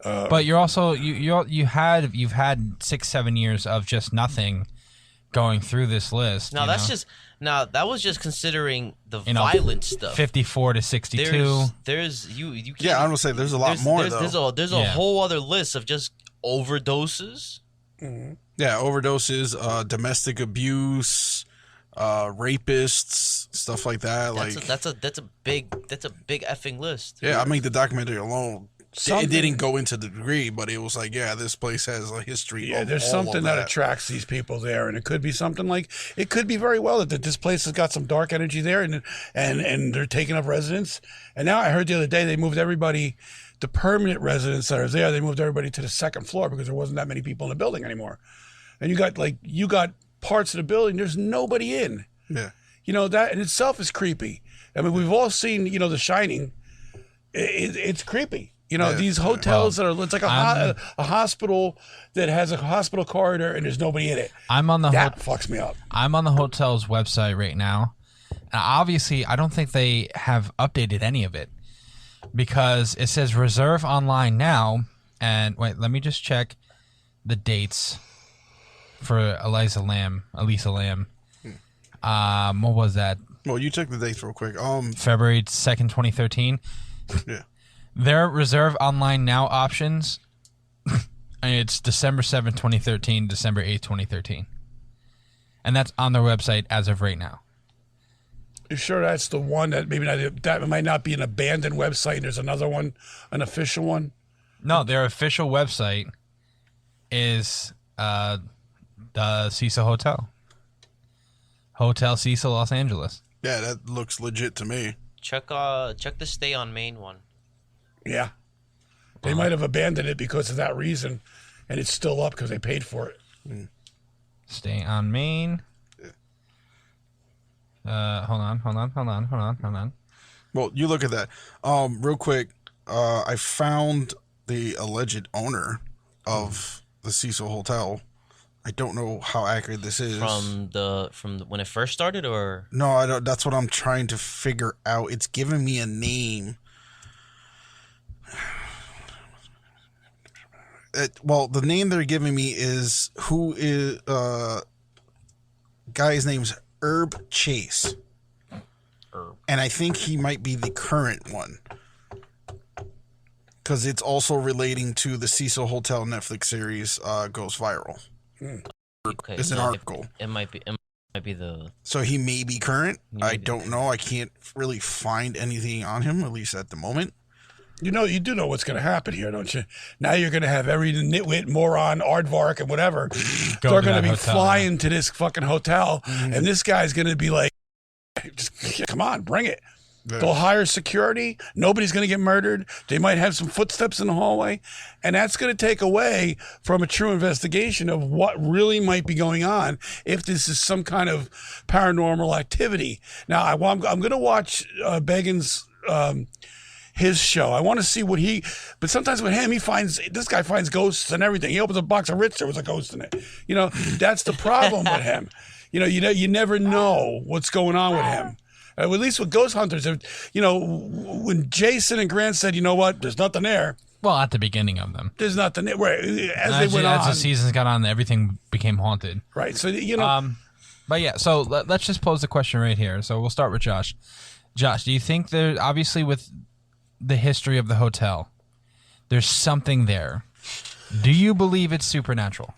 [SPEAKER 1] But you're also you've had 6-7 years of just nothing going through this list.
[SPEAKER 4] Now that was just considering the violent stuff.
[SPEAKER 1] 54 to 62.
[SPEAKER 4] There's you can't,
[SPEAKER 3] yeah, I'm gonna say there's a lot more though.
[SPEAKER 4] There's a whole other list of just overdoses.
[SPEAKER 2] Mm-hmm.
[SPEAKER 3] Yeah, overdoses, domestic abuse, rapists, stuff like that.
[SPEAKER 4] That's a big effing list.
[SPEAKER 3] Yeah, I mean the documentary alone. It didn't go into the degree, but it was like, yeah, this place has a history.
[SPEAKER 2] Yeah,
[SPEAKER 3] of
[SPEAKER 2] there's
[SPEAKER 3] all
[SPEAKER 2] something
[SPEAKER 3] of
[SPEAKER 2] that attracts these people there, and it could be something like it could be very well that this place has got some dark energy there, and they're taking up residents. And now I heard the other day they moved everybody, the permanent residents that are there, they moved everybody to the second floor because there wasn't that many people in the building anymore. and you got parts of the building there's nobody in.
[SPEAKER 3] Yeah.
[SPEAKER 2] You know, that in itself is creepy. I mean, we've all seen, you know, The Shining. It's creepy. You know, these hotels it's like a hospital that has a hospital corridor and there's nobody in it. That fucks me up.
[SPEAKER 1] I'm on the hotel's website right now. And obviously, I don't think they have updated any of it because it says reserve online now. And wait, let me just check the dates for Elisa Lam. What was that?
[SPEAKER 3] Well, you check the dates real quick.
[SPEAKER 1] February 2nd, 2013.
[SPEAKER 3] Yeah.
[SPEAKER 1] Their reserve online now options, it's December 7th, 2013, December 8th, 2013. And that's on their website as of right now.
[SPEAKER 2] You sure that's the one that that might not be an abandoned website and there's another one, an official one?
[SPEAKER 1] No, their official website is the Cecil Hotel. Hotel Cecil, Los Angeles.
[SPEAKER 3] Yeah, that looks legit to me.
[SPEAKER 4] Check the stay on Main one.
[SPEAKER 2] Yeah. They might have abandoned it because of that reason, and it's still up because they paid for it.
[SPEAKER 1] Stay on Main. Hold on.
[SPEAKER 3] Well, you look at that. Real quick, I found the alleged owner of the Cecil Hotel. I don't know how accurate this is.
[SPEAKER 4] From when it first started, or
[SPEAKER 3] no, I don't. That's what I'm trying to figure out. It's giving me a name. Well, the name they're giving me is guy's name's Herb Chase. And I think he might be the current one. Because it's also relating to the Cecil Hotel Netflix series goes viral.
[SPEAKER 4] Okay,
[SPEAKER 3] It's an article.
[SPEAKER 4] It might be the...
[SPEAKER 3] So he may be current. I don't know. I can't really find anything on him, at least at the moment.
[SPEAKER 2] You know, you do know what's going to happen here, don't you? Now you're going to have every nitwit, moron, aardvark, and whatever. They're going to be flying to this fucking hotel, and this guy's going to be like, just come on, bring it. Yeah. They'll hire security. Nobody's going to get murdered. They might have some footsteps in the hallway, and that's going to take away from a true investigation of what really might be going on if this is some kind of paranormal activity. Now, I'm going to watch Begin's... his show. I want to see what but sometimes with him, this guy finds ghosts and everything. He opens a box of Ritz, there was a ghost in it. You know, that's the problem with him. You know, you never know what's going on with him. At least with ghost hunters, you know, when Jason and Grant said, you know what, there's nothing there.
[SPEAKER 1] Well, at the beginning of them.
[SPEAKER 2] There's nothing there. As
[SPEAKER 1] the seasons got on, everything became haunted.
[SPEAKER 2] Right. So, you know.
[SPEAKER 1] But yeah, so let's just pose the question right here. So we'll start with Josh. Josh, do you think there, obviously with the history of the hotel, there's something there? Do you believe it's supernatural?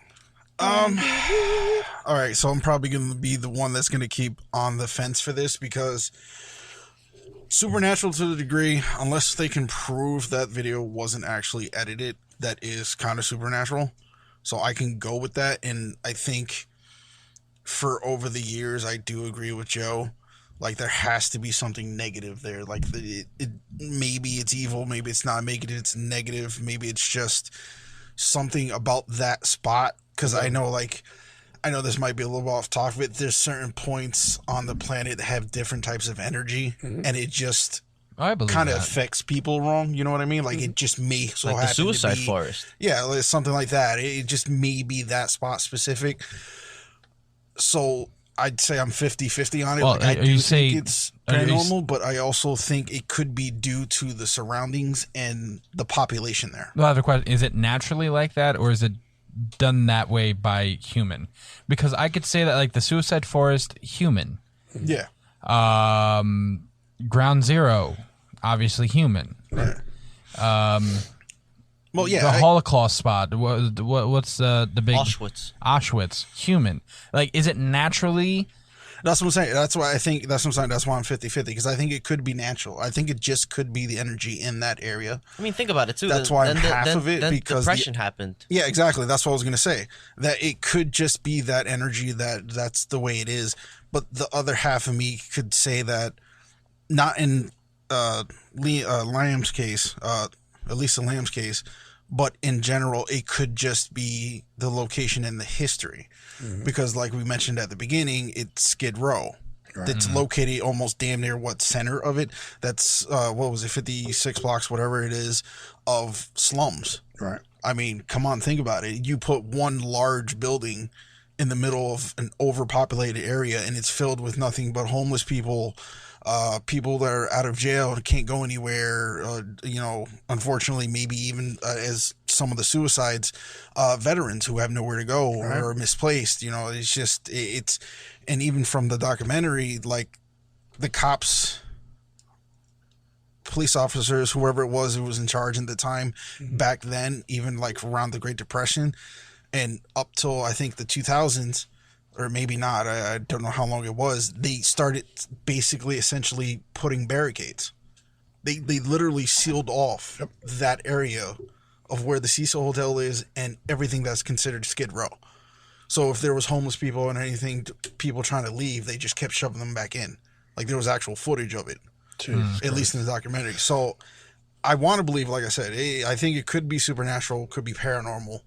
[SPEAKER 3] All right, so I'm probably going to be the one that's going to keep on the fence for this, because supernatural to the degree, unless they can prove that video wasn't actually edited, that is kind of supernatural. So I can go with that, and I think for over the years, I do agree with Joe. Like, there has to be something negative there. Like, maybe it's evil, maybe it's not. Maybe it's negative, maybe it's just something about that spot. Because I know this might be a little off topic, but there's certain points on the planet that have different types of energy, and it just kind of affects people wrong. You know what I mean? Like, it just may so
[SPEAKER 4] like
[SPEAKER 3] happen
[SPEAKER 4] the suicide
[SPEAKER 3] to be,
[SPEAKER 4] forest.
[SPEAKER 3] Yeah, something like that. It just may be that spot specific. So I'd say I'm 50-50 on it.
[SPEAKER 1] Well,
[SPEAKER 3] like, I do think it's paranormal, but I also think it could be due to the surroundings and the population there.
[SPEAKER 1] Well, I have a question. Is it naturally like that, or is it done that way by human? Because I could say that, like, the suicide forest, human.
[SPEAKER 3] Yeah.
[SPEAKER 1] Ground Zero, obviously human.
[SPEAKER 3] Right. Well, yeah.
[SPEAKER 1] The Holocaust spot. What's the big
[SPEAKER 4] Auschwitz?
[SPEAKER 1] Human. Like, is it naturally?
[SPEAKER 3] That's what I'm saying. That's why I think. That's what I'm saying. That's why I'm 50-50, because I think it could be natural. I think it just could be the energy in that area.
[SPEAKER 4] I mean, think about it too.
[SPEAKER 3] That's why I'm half of it, because
[SPEAKER 4] depression happened.
[SPEAKER 3] Yeah, exactly. That's what I was gonna say. That it could just be that energy. That's the way it is. But the other half of me could say that not in Lam's case, Elisa Lam's case, but in general, it could just be the location and the history. Because like we mentioned at the beginning, it's Skid Row. Right. That's located almost damn near center of it. That's, 56 blocks, whatever it is, of slums.
[SPEAKER 2] Right.
[SPEAKER 3] I mean, come on, think about it. You put one large building in the middle of an overpopulated area, and it's filled with nothing but homeless people, people that are out of jail and can't go anywhere. Unfortunately, maybe even as some of the suicides, veterans who have nowhere to go or are misplaced. It's just and even from the documentary, like the cops, police officers, whoever it was who was in charge at the time back then, even like around the Great Depression and up till I think the 2000s, or maybe not, I don't know how long it was, they started basically essentially putting barricades. They literally sealed off that area of where the Cecil Hotel is and everything that's considered Skid Row. So if there was homeless people and anything, people trying to leave, they just kept shoving them back in. Like there was actual footage of it, at least in the documentary. So I want to believe, like I said, I think it could be supernatural, could be paranormal.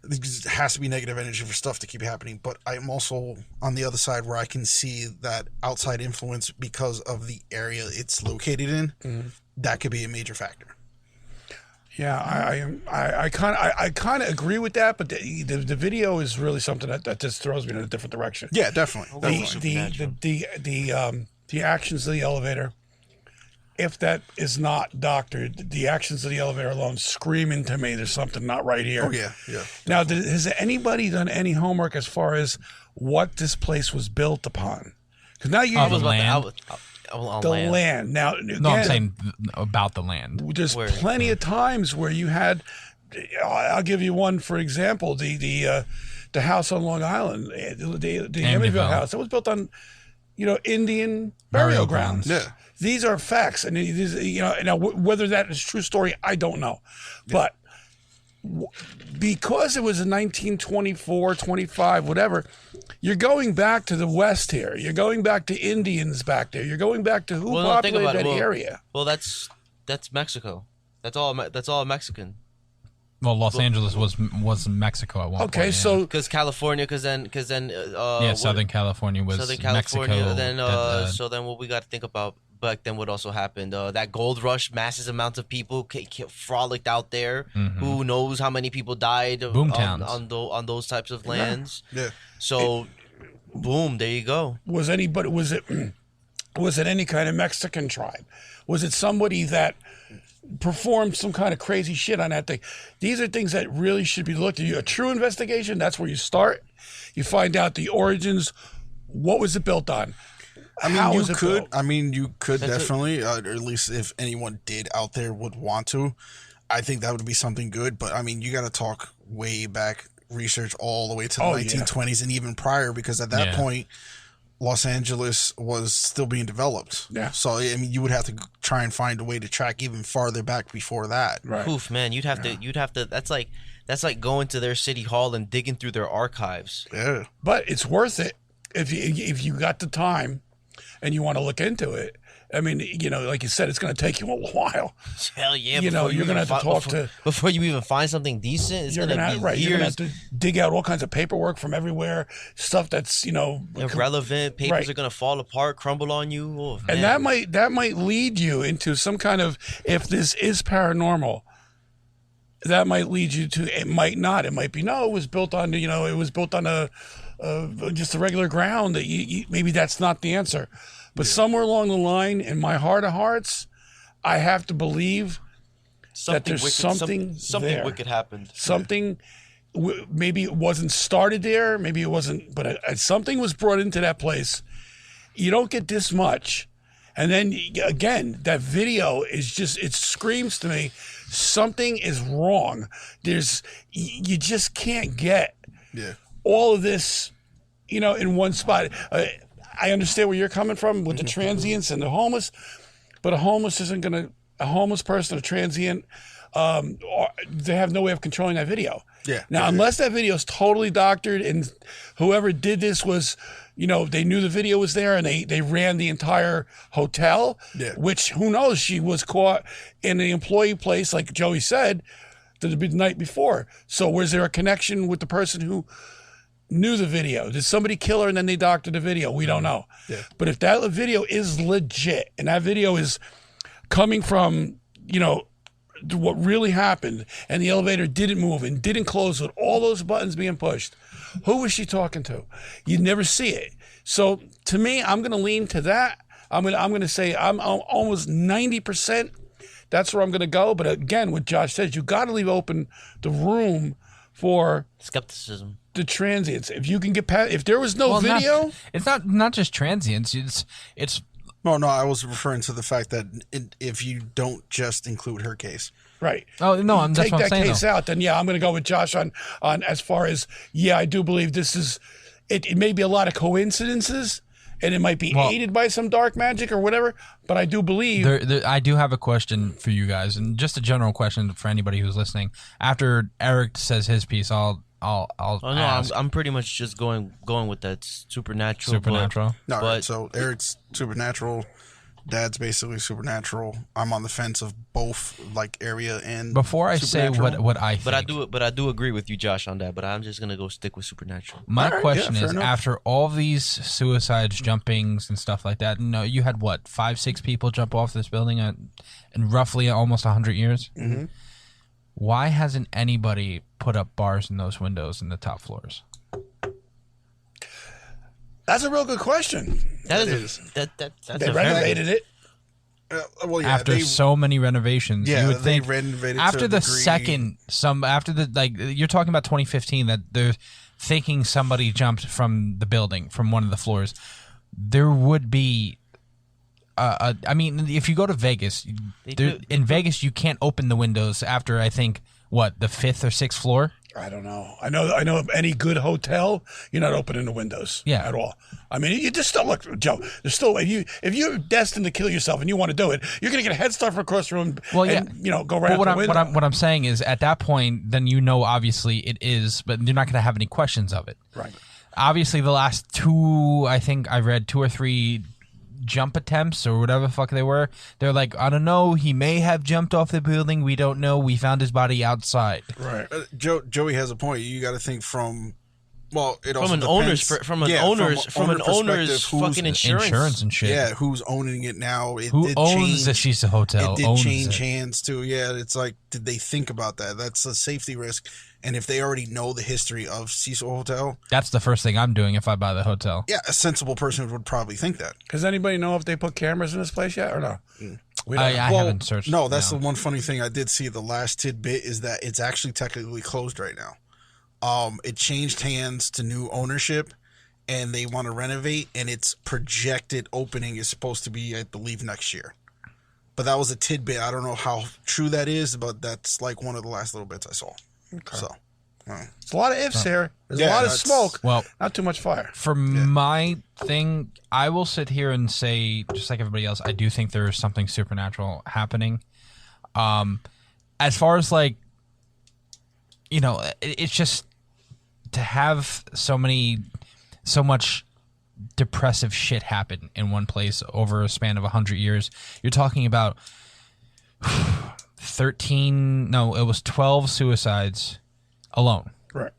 [SPEAKER 3] It has to be negative energy for stuff to keep happening. But I'm also on the other side where I can see that outside influence because of the area it's located in. That could be a major factor.
[SPEAKER 2] Yeah, I kind of agree with that, but the video is really something that just throws me in a different direction.
[SPEAKER 3] Yeah, definitely.
[SPEAKER 2] The actions of the elevator, if that is not doctored, the actions of the elevator alone screaming to me there's something not right here.
[SPEAKER 3] Oh yeah.
[SPEAKER 2] Now, has anybody done any homework as far as what this place was built upon? Because now you
[SPEAKER 1] the land.
[SPEAKER 2] Land. Now, again,
[SPEAKER 1] no, I'm saying about the land.
[SPEAKER 2] There's plenty of times where you had. I'll give you one for example. The house on Long Island, the Amityville house, that was built on, Indian burial grounds.
[SPEAKER 3] Yeah,
[SPEAKER 2] these are facts, and now whether that is a true story, I don't know, but because it was in 1924, 25, whatever. You're going back to the West here. You're going back to Indians back there. You're going back to who populated that area.
[SPEAKER 4] Well, that's Mexico. That's all Mexican.
[SPEAKER 1] Well, Los Angeles was Mexico at one point.
[SPEAKER 2] Okay, so
[SPEAKER 4] because California, because then
[SPEAKER 1] Southern California was Mexico.
[SPEAKER 4] So then what we got to think about back then what also happened, that gold rush, massive amounts of people frolicked out there. Who knows how many people died on those types of lands.
[SPEAKER 3] Yeah.
[SPEAKER 4] So boom, there you go.
[SPEAKER 2] Was it any kind of Mexican tribe? Was it somebody that performed some kind of crazy shit on that thing? These are things that really should be looked at. A true investigation, that's where you start. You find out the origins. What was it built on?
[SPEAKER 3] You could definitely, or at least if anyone did out there would want to, I think that would be something good. But I mean, you got to talk way back, research all the way to the 1920s and even prior, because at that point, Los Angeles was still being developed.
[SPEAKER 2] Yeah.
[SPEAKER 3] So I mean, you would have to try and find a way to track even farther back before that.
[SPEAKER 2] Right.
[SPEAKER 4] Oof, man, you'd have to. That's like going to their city hall and digging through their archives.
[SPEAKER 3] Yeah.
[SPEAKER 2] But it's worth it if you got the time and you want to look into it. I mean, like you said, it's going to take you a while.
[SPEAKER 4] Hell yeah!
[SPEAKER 2] You're going to have to talk
[SPEAKER 4] before you even find something decent. It's going to be years.
[SPEAKER 2] You're going to have to dig out all kinds of paperwork from everywhere, stuff that's
[SPEAKER 4] irrelevant. Papers are going to fall apart, crumble on you. Oh,
[SPEAKER 2] and that might lead you into some kind of, if this is paranormal, that might lead you to, it might not. It might be no. It was built on just a regular ground. That maybe that's not the answer. But somewhere along the line, in my heart of hearts, I have to believe that there's something there.
[SPEAKER 4] Wicked happened.
[SPEAKER 2] Something, maybe it wasn't started there, maybe it wasn't, but something was brought into that place. You don't get this much. And then, again, that video is it screams to me, something is wrong. You just can't get all of this, in one spot. I understand where you're coming from with the transients and the homeless, but a homeless person, a transient, they have no way of controlling that video.
[SPEAKER 3] Yeah.
[SPEAKER 2] Now, unless that video is totally doctored and whoever did this was, they knew the video was there and they ran the entire hotel, which who knows, she was caught in the employee place, like Joey said. the night before. So was there a connection with the person who knew the video? Did somebody kill her and then they doctored the video? We don't know.
[SPEAKER 3] Yeah.
[SPEAKER 2] But if that video is legit and that video is coming from, what really happened, and the elevator didn't move and didn't close with all those buttons being pushed, who was she talking to? You'd never see it. So to me, I'm going to lean to that. I'm going to say I'm almost 90%. That's where I'm going to go. But again, what Josh says, you got to leave open the room for
[SPEAKER 4] skepticism,
[SPEAKER 2] the transients. If you can get past, if there was no video,
[SPEAKER 1] it's not just transients. It's.
[SPEAKER 3] No, I was referring to the fact that if you don't just include her case.
[SPEAKER 2] Right.
[SPEAKER 1] Oh, no, that's
[SPEAKER 2] take
[SPEAKER 1] what I'm
[SPEAKER 2] that
[SPEAKER 1] saying,
[SPEAKER 2] case out, then I'm going to go with Josh on as far as, I do believe this is, it may be a lot of coincidences, and it might be aided by some dark magic or whatever, but I do believe.
[SPEAKER 1] I do have a question for you guys, and just a general question for anybody who's listening. After Eric says his piece, I'll ask.
[SPEAKER 4] I'm pretty much just going with that supernatural.
[SPEAKER 3] So Eric's supernatural, Dad's basically supernatural. I'm on the fence of both area and
[SPEAKER 1] before I say what I think.
[SPEAKER 4] But I do agree with you, Josh, on that. But I'm just gonna go stick with supernatural.
[SPEAKER 1] My question is, after all these suicides, jumpings, and stuff like that, you had 5-6 people jump off this building in roughly almost 100 years.
[SPEAKER 3] Mm-hmm.
[SPEAKER 1] Why hasn't anybody put up bars in those windows in the top floors?
[SPEAKER 2] That's a real good question.
[SPEAKER 4] That's
[SPEAKER 2] they renovated it.
[SPEAKER 1] After so many renovations, you would think
[SPEAKER 3] renovated
[SPEAKER 1] after
[SPEAKER 3] the
[SPEAKER 1] second, you're talking about 2015 that they're thinking somebody jumped from the building from one of the floors. There would be. If you go to Vegas, in Vegas you can't open the windows after I think the 5th or 6th floor.
[SPEAKER 2] I don't know. I know of any good hotel, you're not opening the windows at all. I mean, you just still look, Joe. There's still if you're destined to kill yourself and you want to do it, you're going to get a head start from across the room. Go right out the window.
[SPEAKER 1] What I'm saying is, at that point, then obviously it is, but you're not going to have any questions of it.
[SPEAKER 2] Right.
[SPEAKER 1] Obviously, the last 2, I think I read 2 or 3 jump attempts or whatever the fuck they were. They're like, I don't know, he may have jumped off the building, we don't know, we found his body outside.
[SPEAKER 2] Right.
[SPEAKER 3] Joey has a point. You got to think from it also
[SPEAKER 4] from an owner's fucking insurance
[SPEAKER 1] and shit.
[SPEAKER 3] Yeah, who's owning it now?
[SPEAKER 1] Who owns the Cecil Hotel?
[SPEAKER 3] It did change hands too. Yeah, it's like, did they think about that? That's a safety risk. And if they already know the history of Cecil Hotel,
[SPEAKER 1] that's the first thing I'm doing if I buy the hotel.
[SPEAKER 3] Yeah, a sensible person would probably think that.
[SPEAKER 2] Does anybody know if they put cameras in this place yet or no?
[SPEAKER 1] I haven't searched.
[SPEAKER 3] No, that's the one funny thing I did see. The last tidbit is that it's actually technically closed right now. It changed hands to new ownership, and they want to renovate, and its projected opening is supposed to be, I believe, next year. But that was a tidbit. I don't know how true that is, but that's like one of the last little bits I saw.
[SPEAKER 2] Okay.
[SPEAKER 3] So,
[SPEAKER 2] it's a lot of ifs here. There's a lot of smoke.
[SPEAKER 1] Well,
[SPEAKER 2] not too much fire.
[SPEAKER 1] For my thing, I will sit here and say, just like everybody else, I do think there is something supernatural happening. As far as it's just to have so much depressive shit happen in one place over a span of 100 years. You're talking about 12 suicides alone.
[SPEAKER 2] Right.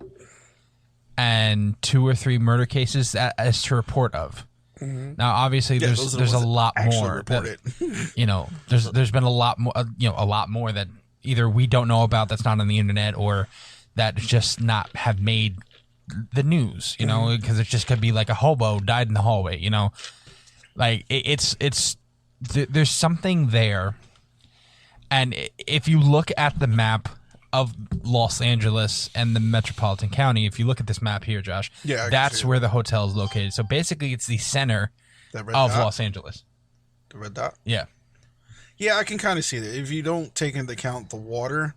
[SPEAKER 1] And 2 or 3 murder cases as to report of. Mm-hmm. Now, obviously, there's a lot more. There's been a lot more. A lot more that either we don't know about that's not on the internet, or that just not have made the news. Because it just could be like a hobo died in the hallway. There's something there. And if you look at the map of Los Angeles and the metropolitan county, if you look at this map here, Josh, that's where the hotel is located. So basically, it's the center of Los Angeles.
[SPEAKER 3] The red dot?
[SPEAKER 1] Yeah.
[SPEAKER 3] Yeah, I can kind of see that. If you don't take into account the water,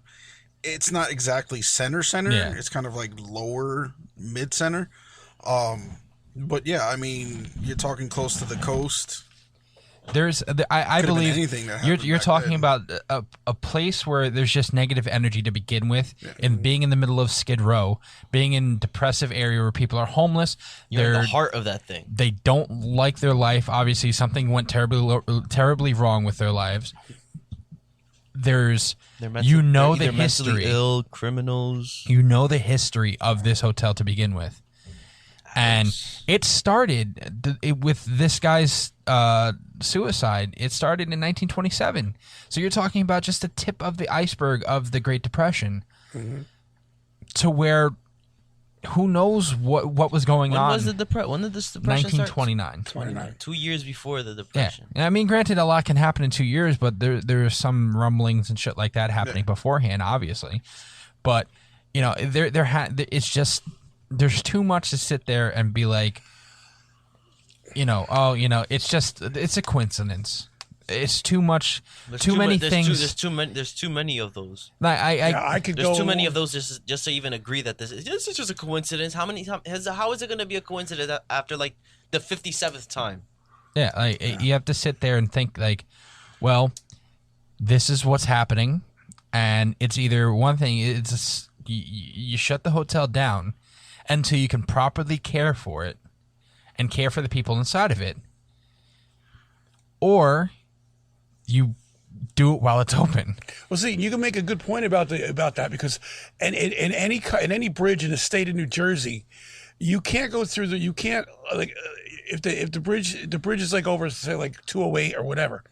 [SPEAKER 3] it's not exactly center. Yeah. It's kind of like lower mid-center. But yeah, I mean, you're talking close to the coast.
[SPEAKER 1] I believe you're talking about a place where there's just negative energy to begin with, and being in the middle of Skid Row, being in a depressive area where people are homeless.
[SPEAKER 4] You're in the heart of that thing.
[SPEAKER 1] They don't like their life. Obviously, something went terribly wrong with their lives.
[SPEAKER 4] They're
[SPEAKER 2] the
[SPEAKER 4] history, ill criminals.
[SPEAKER 1] You know the history of this hotel to begin with, and it started with this guy's suicide. It started in 1927. So you're talking about just the tip of the iceberg of the Great Depression, to where who knows what was going on.
[SPEAKER 4] When did this depression
[SPEAKER 1] 1929.
[SPEAKER 2] 29.
[SPEAKER 4] 2 years before the depression.
[SPEAKER 1] Yeah. I mean, granted, a lot can happen in 2 years, but there's some rumblings and shit like that happening beforehand, obviously. But it's just there's too much to sit there and be like, it's a coincidence. It's too much. Too many things.
[SPEAKER 4] There's too many of those.
[SPEAKER 2] There's
[SPEAKER 4] too many of those just to even agree that this is just a coincidence. How is it going to be a coincidence after like the 57th time?
[SPEAKER 1] Yeah, you have to sit there and think like, well, this is what's happening, and it's either one thing. You shut the hotel down until you can properly care for it and care for the people inside of it, or you do it while it's open.
[SPEAKER 2] Well, see, you can make a good point about that because in any bridge in the state of New Jersey, you can't go through if the bridge is like over, say, like 208 or whatever.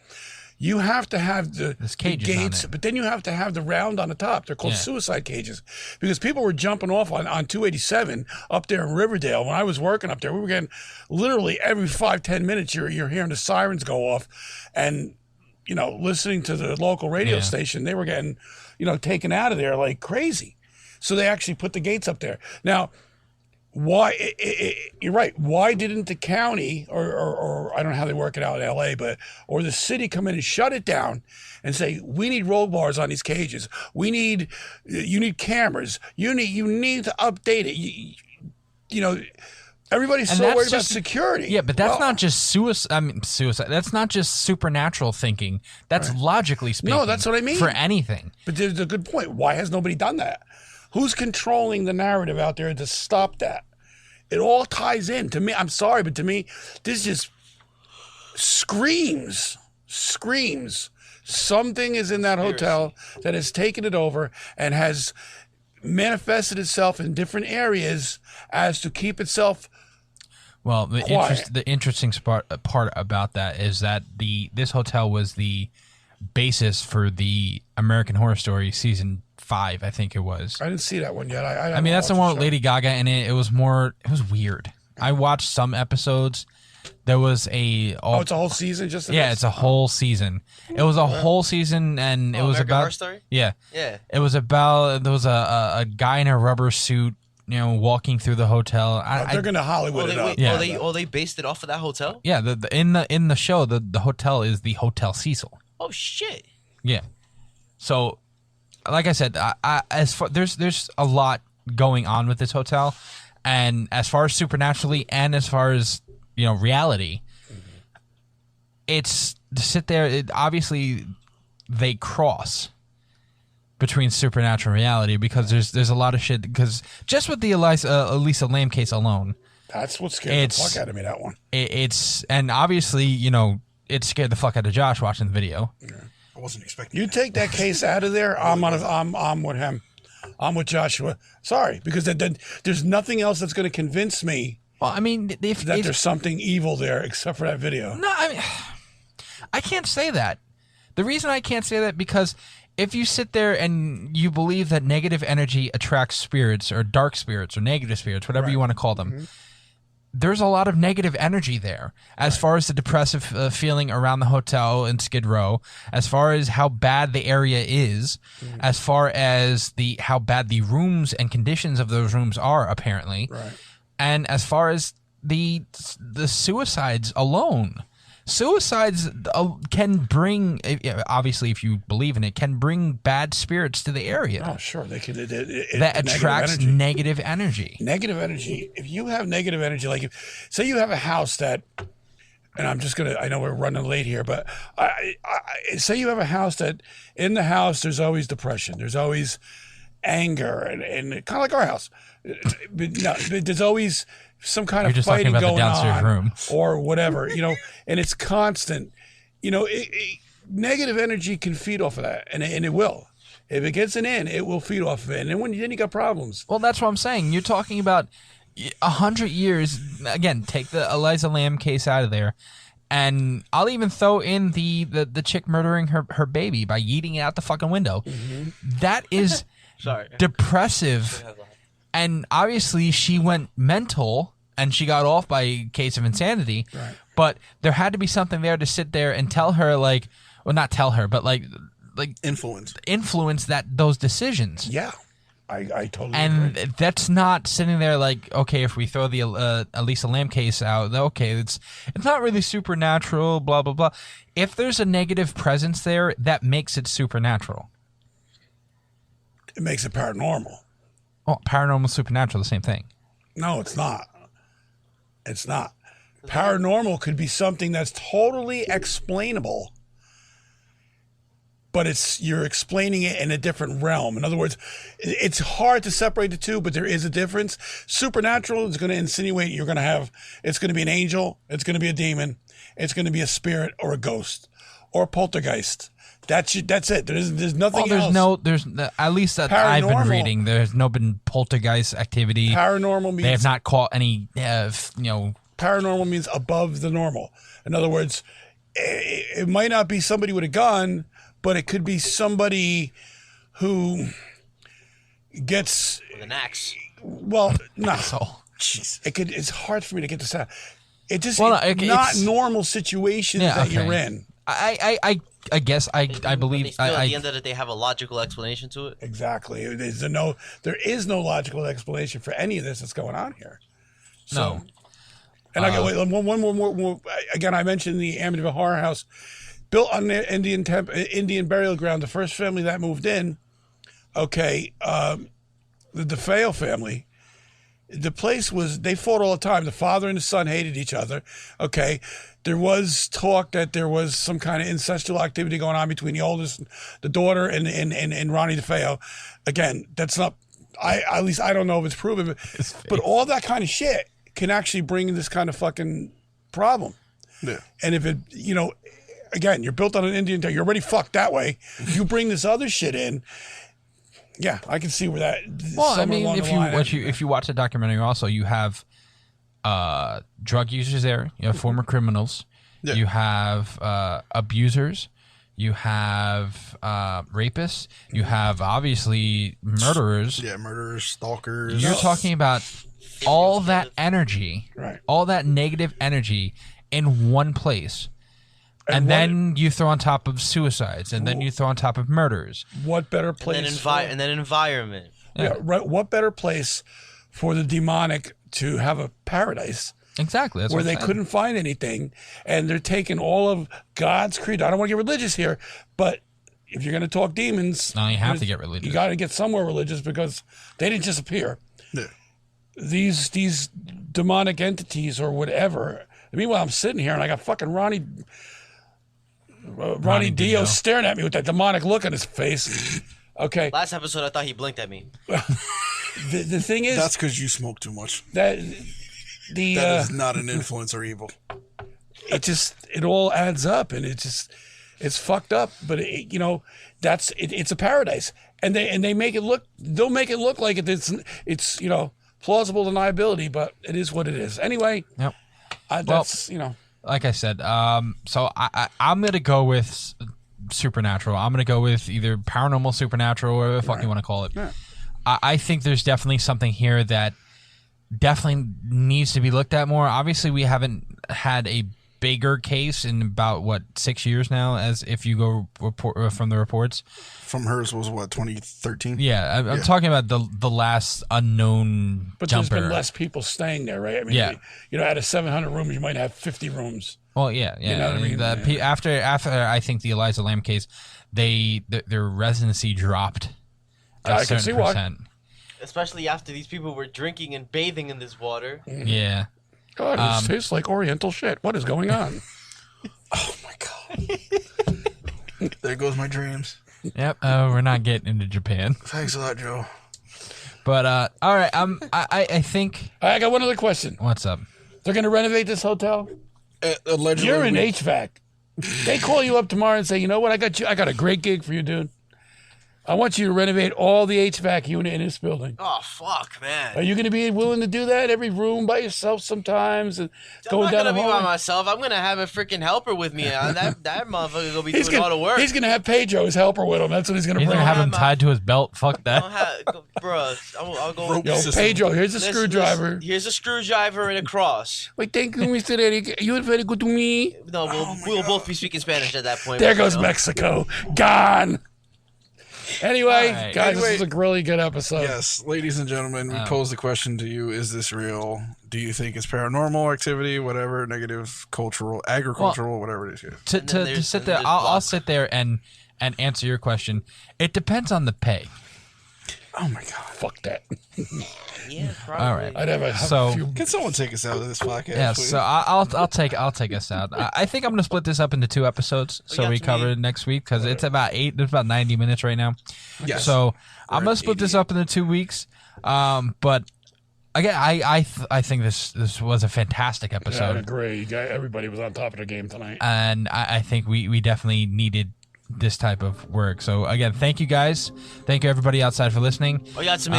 [SPEAKER 2] You have to have the gates, but then you have to have the round on the top. They're called suicide cages, because people were jumping off on 287 up there in Riverdale. When I was working up there, we were getting literally every 5-10 minutes you're hearing the sirens go off, and listening to the local radio station, they were getting taken out of there like crazy. So they actually put the gates up there. Now, why? You're right. Why didn't the county or I don't know how they work it out in LA, or the city come in and shut it down and say, we need roll bars on these cages. You need cameras. You need to update it. Everybody's so worried about security.
[SPEAKER 1] Yeah, but that's not just suicide. That's not just supernatural thinking. That's logically speaking.
[SPEAKER 2] No, that's what I mean.
[SPEAKER 1] For anything.
[SPEAKER 2] But there's a good point. Why has nobody done that? Who's controlling the narrative out there to stop that? It all ties in. To me, I'm sorry, but to me, this just screams. Something is in that hotel that has taken it over and has manifested itself in different areas as to keep itself
[SPEAKER 1] Well, the interesting part about that is that this hotel was the basis for the American Horror Story season 5, I think it was.
[SPEAKER 2] I didn't see that one yet.
[SPEAKER 1] I mean, that's the one with Lady Gaga in it. It was weird. I watched some episodes. There was it's
[SPEAKER 2] a whole season just
[SPEAKER 1] yeah, it's a whole season. It was a whole season, and it was
[SPEAKER 4] American
[SPEAKER 1] about
[SPEAKER 4] Horror Story?
[SPEAKER 1] Yeah. It was about there was a guy in a rubber suit, walking through the hotel.
[SPEAKER 2] They're gonna Hollywood it up.
[SPEAKER 1] Yeah.
[SPEAKER 4] They based it off of that hotel?
[SPEAKER 1] Yeah, in the show, the hotel is the Hotel Cecil.
[SPEAKER 4] Oh shit.
[SPEAKER 1] Yeah. So, like I said, there's a lot going on with this hotel, and as far as supernaturally and as far as reality, it's to sit there. Obviously, they cross between supernatural and reality because there's a lot of shit. Because just with the Elisa Lam case alone,
[SPEAKER 2] that's what scared the fuck out of me. That one.
[SPEAKER 1] And obviously, it scared the fuck out of Josh watching the video.
[SPEAKER 2] Yeah. I wasn't expecting. You take that case out of there, I'm with him. I'm with Joshua. Sorry, because there's nothing else that's going to convince me.
[SPEAKER 1] Well, I mean, if
[SPEAKER 2] there's something evil there, except for that video.
[SPEAKER 1] No, I can't say that. The reason I can't say that because if you sit there and you believe that negative energy attracts spirits or dark spirits or negative spirits, whatever you want to call them, there's a lot of negative energy there. As far as the depressive feeling around the hotel in Skid Row, as far as how bad the area is, as far as how bad the rooms and conditions of those rooms are, apparently.
[SPEAKER 2] Right.
[SPEAKER 1] And as far as the suicides alone, suicides can bring, obviously, if you believe in it, can bring bad spirits to the area.
[SPEAKER 2] Oh, sure. They can.
[SPEAKER 1] That attracts negative energy.
[SPEAKER 2] Negative energy. If you have negative energy, like say you have a house that, and I know we're running late here, but say you have a house that in the house there's always depression. There's always anger and kind of like our house. But there's always some kind of fighting going on,
[SPEAKER 1] room.
[SPEAKER 2] or whatever, and it's constant. negative energy can feed off of that, and it will. If it gets in, it will feed off of it, and then then you got problems.
[SPEAKER 1] Well, that's what I'm saying. You're talking about 100 years. Again, take the Elisa Lam case out of there, and I'll even throw in the chick murdering her baby by yeeting it out the fucking window. Mm-hmm. That is depressive, and obviously she went mental, and she got off by a case of insanity.
[SPEAKER 2] Right.
[SPEAKER 1] But there had to be something there to sit there and tell her, like, well, not tell her, but like influence those decisions.
[SPEAKER 2] Yeah, I totally
[SPEAKER 1] and
[SPEAKER 2] agree.
[SPEAKER 1] That's not sitting there like, okay, if we throw the Elisa Lam case out, okay, it's not really supernatural, blah blah blah. If there's a negative presence there, that makes it supernatural.
[SPEAKER 2] It makes it paranormal.
[SPEAKER 1] Oh, paranormal, supernatural, the same thing.
[SPEAKER 2] No, it's not. It's not. Paranormal could be something that's totally explainable, but you're explaining it in a different realm. In other words, it's hard to separate the two, but there is a difference. Supernatural is going to insinuate it's going to be an angel, it's going to be a demon, it's going to be a spirit or a ghost or a poltergeist. That's it. There's nothing else.
[SPEAKER 1] There's at least that I've been reading. There's been poltergeist activity.
[SPEAKER 2] Paranormal means
[SPEAKER 1] they have not caught any.
[SPEAKER 2] Paranormal means above the normal. In other words, it might not be somebody with a gun, but it could be somebody who gets
[SPEAKER 4] with an axe.
[SPEAKER 2] Well, no.
[SPEAKER 1] Jeez.
[SPEAKER 2] It's hard for me to get this out. It just not normal situations that you're in.
[SPEAKER 1] I guess I believe
[SPEAKER 4] at the end of it, they have a logical explanation to it.
[SPEAKER 2] Exactly. There is no logical explanation for any of this that's going on here. So,
[SPEAKER 1] no.
[SPEAKER 2] And I got one more. Again, I mentioned the Amityville Horror House, built on the Indian burial ground. The first family that moved in, the DeFeo family. The place they fought all the time. The father and the son hated each other. Okay. There was talk that there was some kind of incestual activity going on between the daughter and Ronnie DeFeo. Again, that's not, at least I don't know if it's proven, but all that kind of shit can actually bring this kind of fucking problem.
[SPEAKER 3] Yeah.
[SPEAKER 2] And if it, again, you're built on an Indian, you're already fucked that way. You bring this other shit in. Yeah, I can see where that.
[SPEAKER 1] Well, I mean, if you watch the documentary, also you have drug users there. You have former criminals. Yeah. You have abusers. You have rapists. You have obviously murderers.
[SPEAKER 3] Yeah, murderers, stalkers.
[SPEAKER 1] You're talking about all that energy,
[SPEAKER 2] right?
[SPEAKER 1] All that negative energy in one place. And then you throw on top of suicides, and then you throw on top of murders.
[SPEAKER 2] What better place?
[SPEAKER 4] And then environment.
[SPEAKER 2] Yeah, right. What better place for the demonic to have a paradise?
[SPEAKER 1] Exactly. That's
[SPEAKER 2] where they couldn't find anything, and they're taking all of God's creed. I don't want to get religious here, but if you're going to talk demons,
[SPEAKER 1] no, you have to get religious.
[SPEAKER 2] You got to get somewhere religious because they didn't disappear.
[SPEAKER 3] Yeah.
[SPEAKER 2] These demonic entities or whatever. Meanwhile, I'm sitting here and I got fucking Ronnie Dio staring at me with that demonic look on his face. Okay.
[SPEAKER 4] Last episode, I thought he blinked at me.
[SPEAKER 2] The thing is,
[SPEAKER 3] that's because you smoke too much.
[SPEAKER 2] That
[SPEAKER 3] is not an influence or evil.
[SPEAKER 2] It all adds up, and it's fucked up. But it's a paradise, and they make it look. They'll make it look like it's plausible deniability, but it is what it is. Anyway.
[SPEAKER 1] Yep.
[SPEAKER 2] That's
[SPEAKER 1] like I said, so I'm going to go with supernatural. I'm going to go with either paranormal, supernatural, or whatever the fuck you want to call it.
[SPEAKER 2] Yeah.
[SPEAKER 1] I think there's definitely something here that definitely needs to be looked at more. Obviously, we haven't had a bigger case in about, 6 years now, as if you go report from the reports.
[SPEAKER 3] From hers was, 2013?
[SPEAKER 1] Yeah, I'm talking about the last unknown
[SPEAKER 2] but
[SPEAKER 1] jumper.
[SPEAKER 2] There's been less people staying there, right? I mean, out of 700 rooms, you might have 50 rooms.
[SPEAKER 1] Well, yeah. You know what I mean? After I think the Elisa Lam case, their residency dropped a certain percent.
[SPEAKER 4] Especially after these people were drinking and bathing in this water.
[SPEAKER 1] Mm-hmm. Yeah.
[SPEAKER 2] God, it tastes like Oriental shit. What is going on?
[SPEAKER 3] Oh, my God. There goes my dreams.
[SPEAKER 1] Yep. We're not getting into Japan.
[SPEAKER 3] Thanks a lot, Joe.
[SPEAKER 1] But, all right. I think...
[SPEAKER 2] I got one other question.
[SPEAKER 1] What's up?
[SPEAKER 2] They're going to renovate this hotel?
[SPEAKER 3] Allegedly.
[SPEAKER 2] You're in HVAC. They call you up tomorrow and say, you know what, I got a great gig for you, dude. I want you to renovate all the HVAC unit in this building.
[SPEAKER 4] Oh, fuck, man.
[SPEAKER 2] Are you going to be willing to do that? Every room by yourself sometimes? And
[SPEAKER 4] I'm not going to be by myself. I'm going to have a freaking helper with me. That motherfucker going to be doing all the work.
[SPEAKER 2] He's going to have Pedro, his helper, with him. That's what he's going to bring.
[SPEAKER 1] He's going to have him tied to his belt. Fuck that.
[SPEAKER 4] I'll go.
[SPEAKER 2] Yo, Pedro, here's a screwdriver.
[SPEAKER 4] Here's a screwdriver and a cross.
[SPEAKER 2] Wait, thank you, Mr. Eric. You are very good to me.
[SPEAKER 4] No, we'll both be speaking Spanish at that point.
[SPEAKER 2] There goes Mexico. Gone. Anyway, guys, this is a really good episode.
[SPEAKER 3] Yes, ladies and gentlemen, we pose the question to you: is this real? Do you think it's paranormal activity? Whatever, negative, cultural, agricultural, whatever it is.
[SPEAKER 1] To sit there, I'll sit there and answer your question. It depends on the pay.
[SPEAKER 2] Oh my god, fuck that.
[SPEAKER 4] Yeah, probably.
[SPEAKER 1] All right.
[SPEAKER 2] I'd have a few.
[SPEAKER 3] Can someone take us out of this podcast?
[SPEAKER 1] Yeah,
[SPEAKER 3] please?
[SPEAKER 1] so I'll take us out. I think I'm gonna split this up into 2 episodes, so we cover it next week because it's about 90 minutes right now.
[SPEAKER 3] Yes.
[SPEAKER 1] So I'm gonna split this up into 2 weeks. But again, I think this was a fantastic episode.
[SPEAKER 2] Yeah, I agree. Everybody was on top of the game tonight,
[SPEAKER 1] and I think we definitely needed this type of work. So again, thank you guys. Thank you everybody outside for listening.
[SPEAKER 4] Oh, yeah, it's me.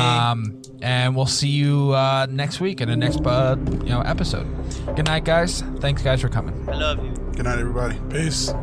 [SPEAKER 1] And we'll see you next week in the next episode. Good night, guys. Thanks, guys, for coming.
[SPEAKER 4] I love you.
[SPEAKER 3] Good night, everybody.
[SPEAKER 2] Peace.